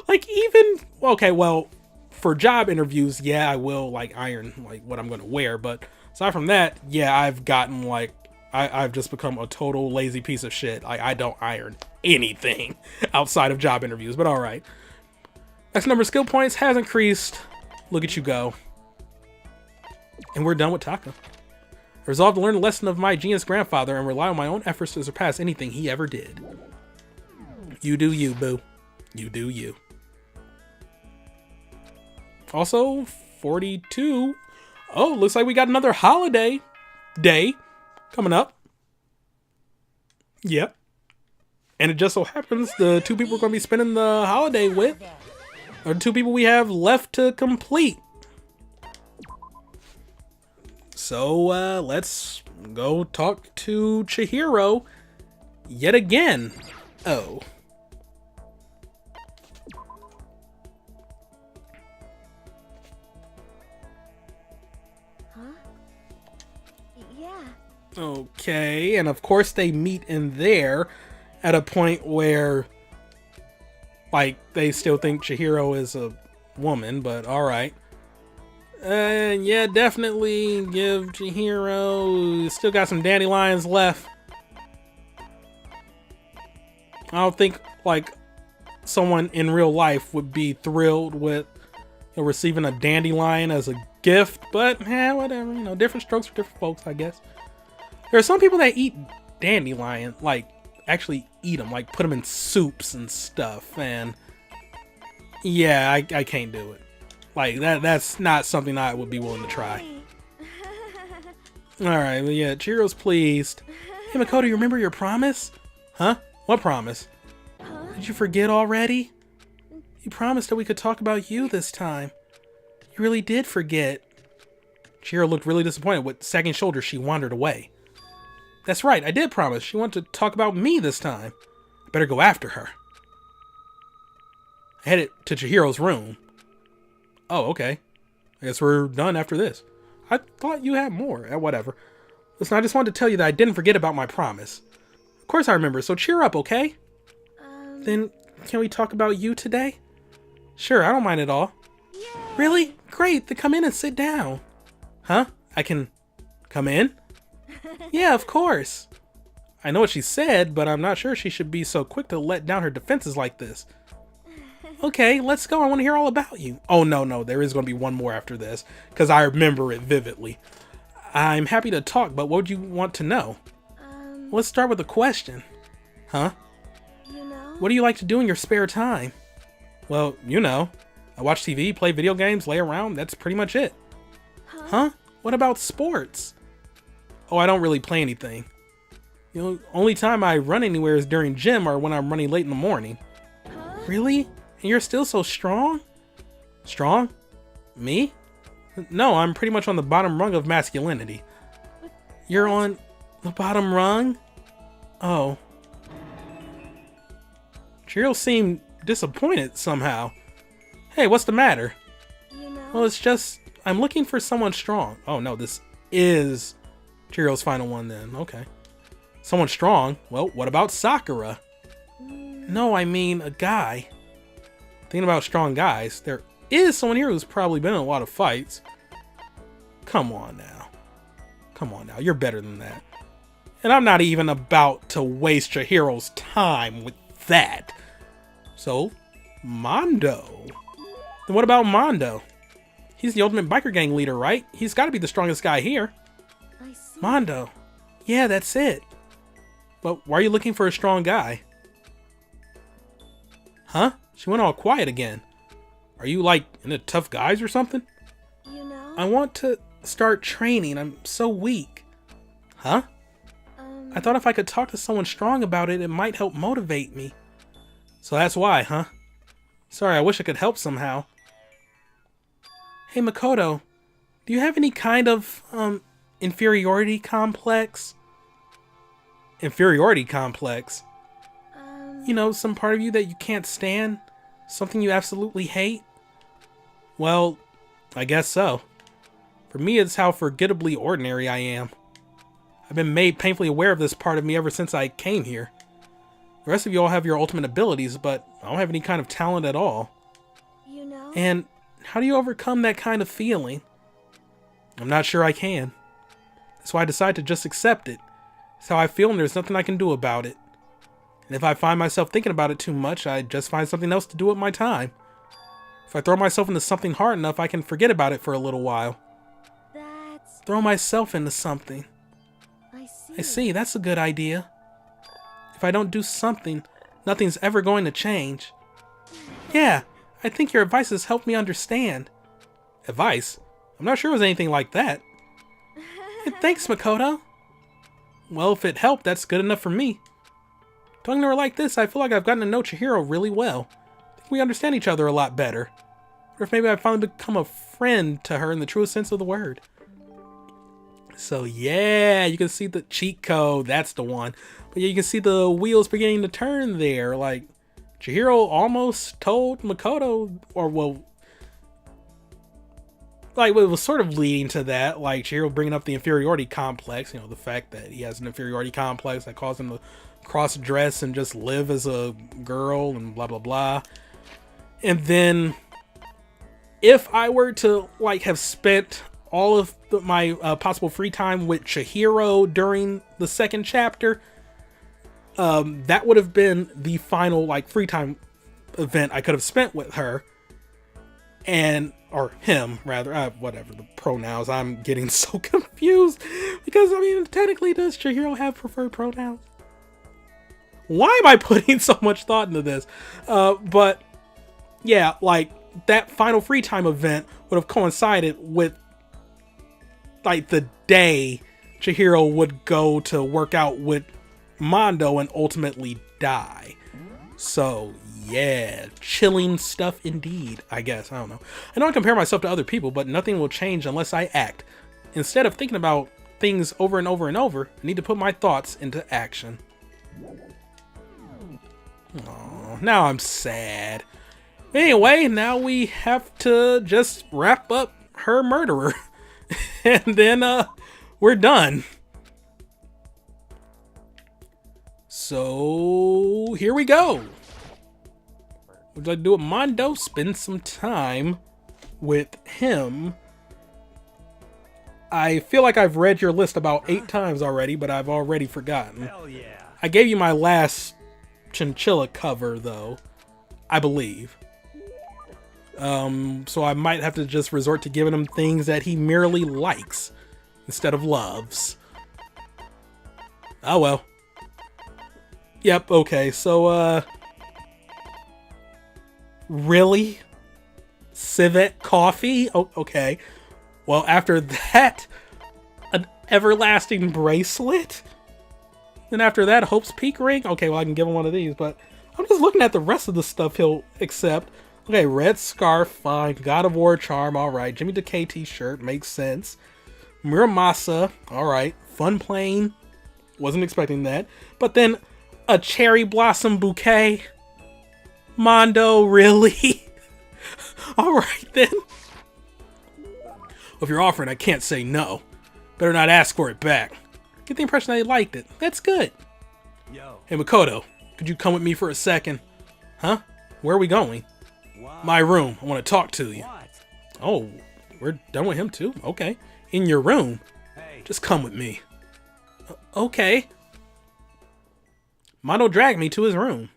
Like even, okay, well, for job interviews, yeah, I will like iron like what I'm going to wear. But aside from that, yeah, I've gotten like, I've just become a total lazy piece of shit. Like I don't iron anything outside of job interviews, but all right. X number of skill points has increased. Look at you go. And we're done with Taka. I resolved to learn the lesson of my genius grandfather and rely on my own efforts to surpass anything he ever did. You do you, boo. You do you. Also, 42. Oh, looks like we got another holiday day coming up. Yep. And it just so happens the two people we're going to be spending the holiday with are the two people we have left to complete. So, let's go talk to Chihiro yet again. Oh. Huh? Yeah. Okay, and of course they meet in there at a point where, like, they still think Chihiro is a woman, but alright. Yeah, definitely give Chihiro, still got some dandelions left. I don't think, like, someone in real life would be thrilled with receiving a dandelion as a gift, but whatever, you know, different strokes for different folks, I guess. There are some people that eat dandelion, like, actually eat them, like, put them in soups and stuff, and yeah, I can't do it. Like, that's not something I would be willing to try. Alright, well, yeah, Chihiro's pleased. Hey, Makoto, you remember your promise? Huh? What promise? Huh? Did you forget already? You promised that we could talk about you this time. You really did forget. Chihiro looked really disappointed. With sagging shoulders, she wandered away. That's right, I did promise. She wanted to talk about me this time. I better go after her. I headed to Chihiro's room. Oh, okay. I guess we're done after this. I thought you had more. Whatever. Listen, I just wanted to tell you that I didn't forget about my promise. Of course I remember, so cheer up, okay? Then, can we talk about you today? Sure, I don't mind at all. Yay. Really? Great, then come in and sit down. Huh? I can come in? Yeah, of course. I know what she said, but I'm not sure she should be so quick to let down her defenses like this. Okay, let's go. I want to hear all about you. Oh, no, there is going to be one more after this, because I remember it vividly. I'm happy to talk, but what would you want to know? Let's start with a question. Huh? You know? What do you like to do in your spare time? Well, you know, I watch TV, play video games, lay around. That's pretty much it. Huh? What about sports? Oh, I don't really play anything. You know, only time I run anywhere is during gym or when I'm running late in the morning. Huh? Really? And you're still so strong? Strong? Me? No, I'm pretty much on the bottom rung of masculinity. You're on the bottom rung? Oh. Chihiro seemed disappointed somehow. Hey, what's the matter? You know? Well, it's just, I'm looking for someone strong. Oh no, this is Chihiro's final one then. Okay. Someone strong? Well, what about Sakura? No, I mean a guy. Thinking about strong guys, there is someone here who's probably been in a lot of fights. Come on now. Come on now, you're better than that. And I'm not even about to waste Chihiro's time with that. So, Mondo. Then what about Mondo? He's the ultimate biker gang leader, right? He's got to be the strongest guy here. I see. Mondo. Yeah, that's it. But why are you looking for a strong guy? Huh? She went all quiet again. Are you like into tough guys or something? You know? I want to start training. I'm so weak. Huh? I thought if I could talk to someone strong about it, it might help motivate me. So that's why, huh? Sorry, I wish I could help somehow. Hey, Makoto, do you have any kind of, inferiority complex? Inferiority complex? You know, some part of you that you can't stand? Something you absolutely hate? Well, I guess so. For me, it's how forgettably ordinary I am. I've been made painfully aware of this part of me ever since I came here. The rest of you all have your ultimate abilities, but I don't have any kind of talent at all. You know? And how do you overcome that kind of feeling? I'm not sure I can. That's why I decided to just accept it. It's how I feel and there's nothing I can do about it. And if I find myself thinking about it too much, I just find something else to do with my time. If I throw myself into something hard enough, I can forget about it for a little while. That's... Throw myself into something. I see, that's a good idea. If I don't do something, nothing's ever going to change. Yeah, I think your advice has helped me understand. Advice? I'm not sure it was anything like that. Thanks, Makoto. Well, if it helped, that's good enough for me. Talking to her like this, I feel like I've gotten to know Chihiro really well. I think we understand each other a lot better. Or if maybe I've finally become a friend to her in the truest sense of the word. So yeah, you can see the cheat code, that's the one. But yeah, you can see the wheels beginning to turn there. Like, Chihiro almost told Makoto, or well, like it was sort of leading to that. Like Chihiro bringing up the inferiority complex, you know, the fact that he has an inferiority complex that caused him to cross-dress and just live as a girl and blah, blah, blah. And then if I were to like have spent all of my possible free time with Chihiro during the second chapter, that would have been the final like free time event I could have spent with her, and or him rather, whatever the pronouns. I'm getting so confused because I mean, technically, does Chihiro have preferred pronouns? Why am I putting so much thought into this? But yeah, like that final free time event would have coincided with like the day Chihiro would go to work out with Mondo and ultimately die. So yeah, chilling stuff indeed, I guess. I don't know. I don't compare myself to other people, but nothing will change unless I act. Instead of thinking about things over and over and over, I need to put my thoughts into action. Oh, now I'm sad. Anyway, now we have to just wrap up her murderer. And then we're done. So here we go. Would you like to do it, Mondo? Spend some time with him. I feel like I've read your list about 8 times already, but I've already forgotten. Hell yeah. I gave you my last chinchilla cover, though, I believe. So I might have to just resort to giving him things that he merely likes instead of loves. Oh well. Yep, okay, so, really? Civet coffee? Oh, okay. Well, after that, an everlasting bracelet? Then after that, Hope's Peak ring? Okay, well, I can give him one of these, but I'm just looking at the rest of the stuff he'll accept. Okay, red scarf, fine. God of War charm, alright. Jimmy Decay t-shirt, makes sense. Muramasa, alright. Fun plane, wasn't expecting that. But then, a cherry blossom bouquet? Mondo, really? Alright then. If you're offering, I can't say no. Better not ask for it back. Get the impression they liked it. That's good. Yo. Hey, Makoto, could you come with me for a second? Huh? Where are we going? Wow. My room. I want to talk to you. What? Oh, we're done with him too? Okay. In your room? Hey. Just come with me. Okay. Mondo dragged me to his room.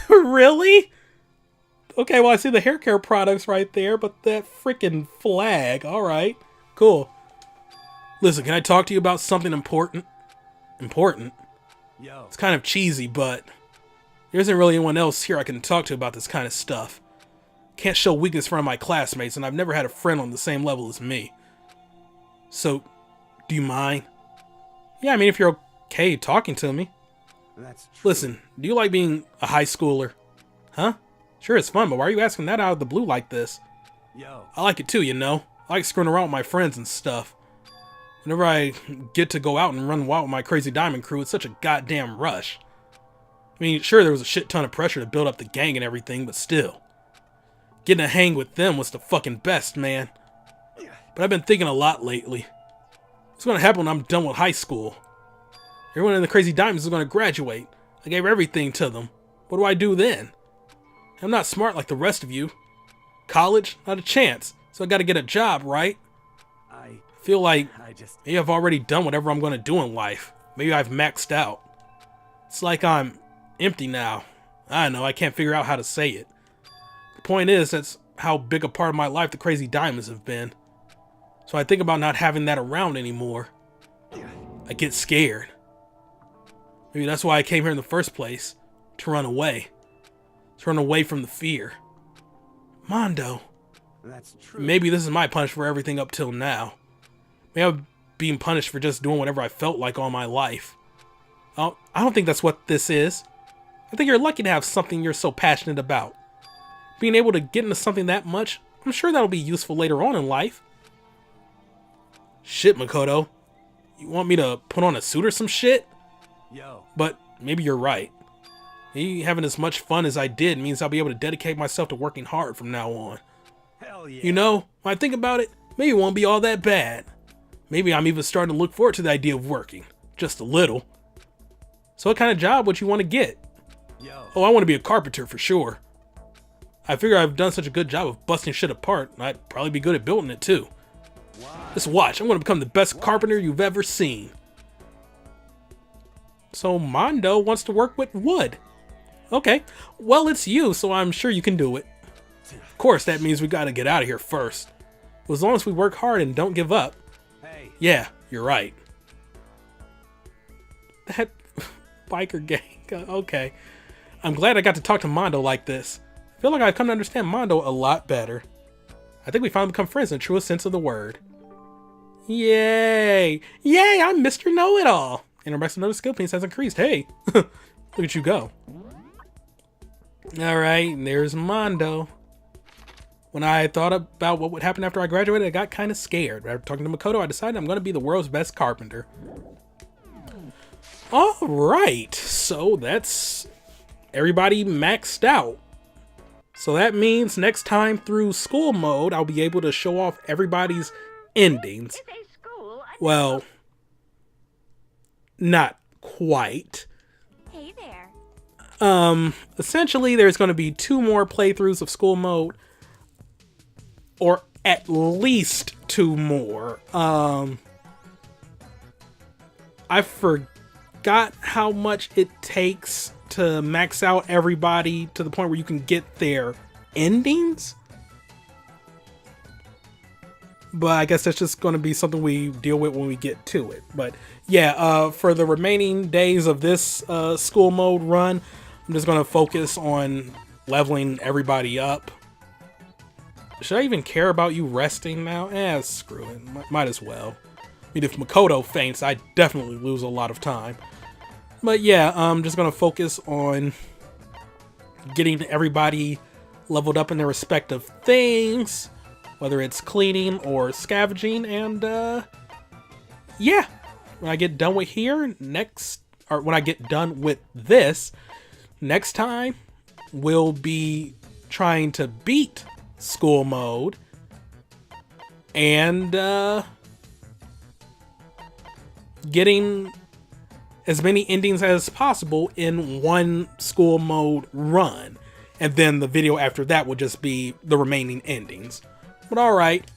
Really? Okay, well, I see the hair care products right there, but that freaking flag. Alright, cool. Listen, can I talk to you about something important? Important? Yo. It's kind of cheesy, but there isn't really anyone else here I can talk to about this kind of stuff. Can't show weakness in front of my classmates, and I've never had a friend on the same level as me. So, do you mind? Yeah, I mean, if you're okay talking to me. That's true. Listen, do you like being a high schooler? Huh? Sure, it's fun, but why are you asking that out of the blue like this? Yo. I like it too, you know. I like screwing around with my friends and stuff. Whenever I get to go out and run wild with my crazy diamond crew, it's such a goddamn rush. I mean, sure, there was a shit ton of pressure to build up the gang and everything, but still. Getting to hang with them was the fucking best, man. But I've been thinking a lot lately. What's gonna happen when I'm done with high school? Everyone in the Crazy Diamonds is gonna graduate. I gave everything to them. What do I do then? I'm not smart like the rest of you. College? Not a chance. So I gotta get a job, right? I Feel like just. maybe I've already done whatever I'm gonna do in life. Maybe I've maxed out. It's like I'm empty now. I don't know, I can't figure out how to say it. The point is, that's how big a part of my life the Crazy Diamonds have been. So I think about not having that around anymore. I get scared. Maybe that's why I came here in the first place. To run away. To run away from the fear. Mondo. That's true. Maybe this is my punishment for everything up till now. Maybe I'm being punished for just doing whatever I felt like all my life. I don't think that's what this is. I think you're lucky to have something you're so passionate about. Being able to get into something that much, I'm sure that'll be useful later on in life. Shit, Makoto. You want me to put on a suit or some shit? Yo. But maybe you're right. Maybe having as much fun as I did means I'll be able to dedicate myself to working hard from now on. Hell yeah. You know, when I think about it, maybe it won't be all that bad. Maybe I'm even starting to look forward to the idea of working. Just a little. So what kind of job would you want to get? Yo. Oh, I want to be a carpenter for sure. I figure I've done such a good job of busting shit apart, and I'd probably be good at building it too. Wow. Just watch, I'm going to become the best carpenter you've ever seen. So Mondo wants to work with wood. Okay, well it's you, so I'm sure you can do it. Of course, that means we gotta get out of here first. Well, as long as we work hard and don't give up. Hey. Yeah, you're right. That biker gang, okay. I'm glad I got to talk to Mondo like this. I feel like I've come to understand Mondo a lot better. I think we finally become friends in the truest sense of the word. Yay! Yay, I'm Mr. Know-It-All! And the rest of the skill points has increased. Hey, look at you go. Alright, there's Mondo. When I thought about what would happen after I graduated, I got kind of scared. After talking to Makoto, I decided I'm going to be the world's best carpenter. Alright, so that's everybody maxed out. So that means next time through school mode, I'll be able to show off everybody's endings. Well, not quite. Hey there. Essentially there's going to be 2 more playthroughs of school mode, or at least 2 more. I forgot how much it takes to max out everybody to the point where you can get their endings. But I guess that's just going to be something we deal with when we get to it. But yeah, for the remaining days of this school mode run, I'm just going to focus on leveling everybody up. Should I even care about you resting now? Screw it. Might as well. I mean, if Makoto faints, I definitely lose a lot of time. But yeah, I'm just going to focus on getting everybody leveled up in their respective things. Whether it's cleaning or scavenging, and yeah, when I get done with here when I get done with this, next time we'll be trying to beat school mode and getting as many endings as possible in one school mode run. And then the video after that will just be the remaining endings. But alright,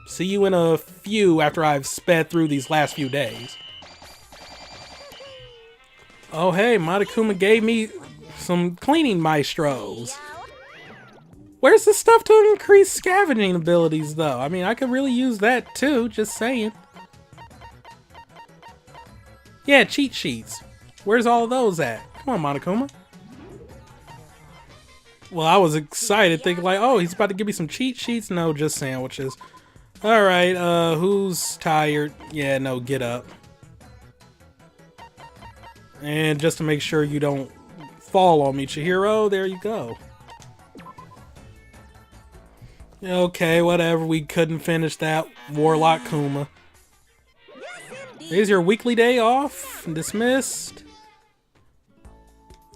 see you in a few after I've sped through these last few days. Oh hey, Monokuma gave me some cleaning maestros. Where's the stuff to increase scavenging abilities though? I mean, I could really use that too, just saying. Yeah, cheat sheets. Where's all of those at? Come on, Monokuma. Well, I was excited, thinking like, oh, he's about to give me some cheat sheets. No, just sandwiches. Alright, who's tired? Yeah, no, get up. And just to make sure you don't fall on me, Chihiro, there you go. Okay, whatever, we couldn't finish that. Warlock Kuma. Is your weekly day off? Dismissed.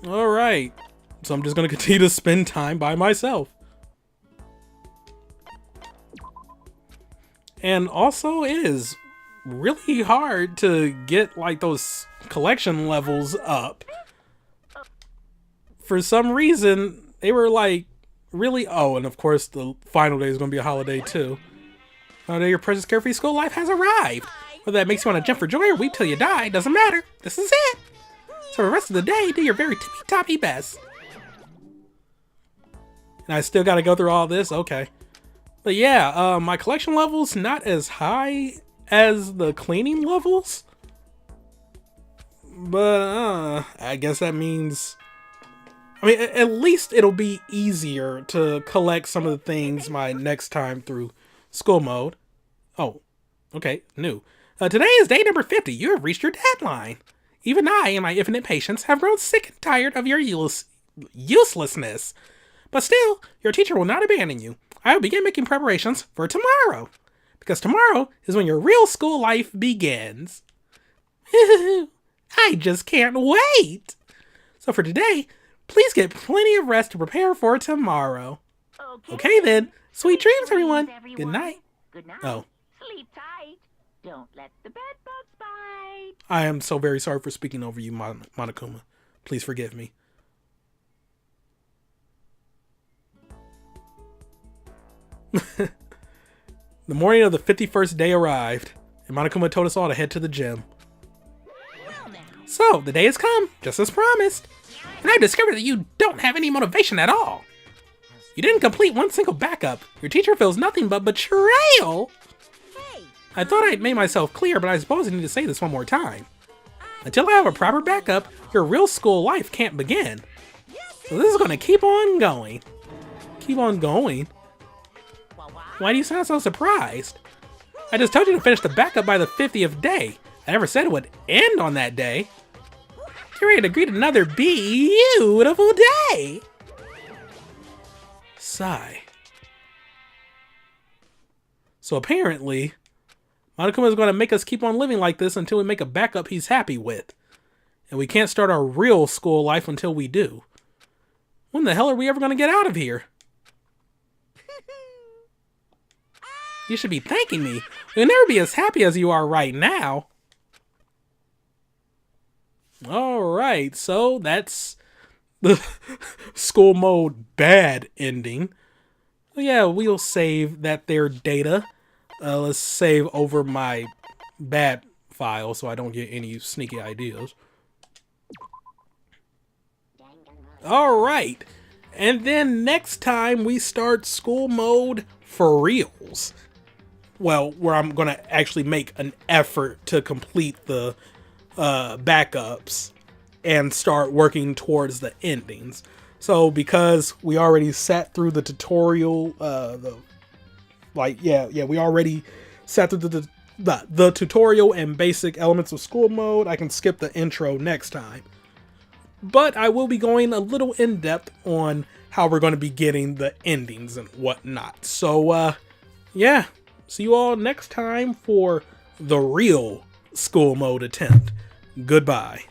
Alright. So I'm just going to continue to spend time by myself. And also, it is really hard to get like those collection levels up. For some reason, they were like really... Oh, and of course the final day is going to be a holiday too. Final day your precious carefree school life has arrived. Whether that makes you want to jump for joy or weep till you die, doesn't matter. This is it. So for the rest of the day, do your very tippy-toppy best. And I still got to go through all this? Okay. But yeah, my collection level's not as high as the cleaning levels. But I guess that means... I mean, at least it'll be easier to collect some of the things my next time through school mode. Oh, okay, new. Today is day number 50. You have reached your deadline. Even I, in my infinite patience, have grown sick and tired of your uselessness. But still, your teacher will not abandon you. I will begin making preparations for tomorrow. Because tomorrow is when your real school life begins. I just can't wait. So for today, please get plenty of rest to prepare for tomorrow. Okay then. Sweet dreams, everyone. Good night. Good night. Oh. Sleep tight. Don't let the bed bugs bite. I am so very sorry for speaking over you, Monokuma. Please forgive me. The morning of the 51st day arrived, and Monokuma told us all to head to the gym. So, the day has come, just as promised. And I discovered that you don't have any motivation at all. You didn't complete one single backup. Your teacher feels nothing but betrayal. I thought I'd made myself clear, but I suppose I need to say this one more time. Until I have a proper backup, your real school life can't begin. So this is going to keep on going. Keep on going? Why do you sound so surprised? I just told you to finish the backup by the 50th day. I never said it would end on that day. Get ready to greet another beautiful day. Sigh. So apparently, Monokuma is going to make us keep on living like this until we make a backup he's happy with. And we can't start our real school life until we do. When the hell are we ever going to get out of here? You should be thanking me. You'll never be as happy as you are right now. Alright, so that's the school mode bad ending. Yeah, we'll save that there data. Let's save over my bad file so I don't get any sneaky ideas. Alright, and then next time we start school mode for reals. Well, where I'm going to actually make an effort to complete the backups and start working towards the endings. So because we already sat through the tutorial, we already sat through the tutorial and basic elements of school mode, I can skip the intro next time. But I will be going a little in depth on how we're going to be getting the endings and whatnot. So, yeah. See you all next time for the real school mode attempt. Goodbye.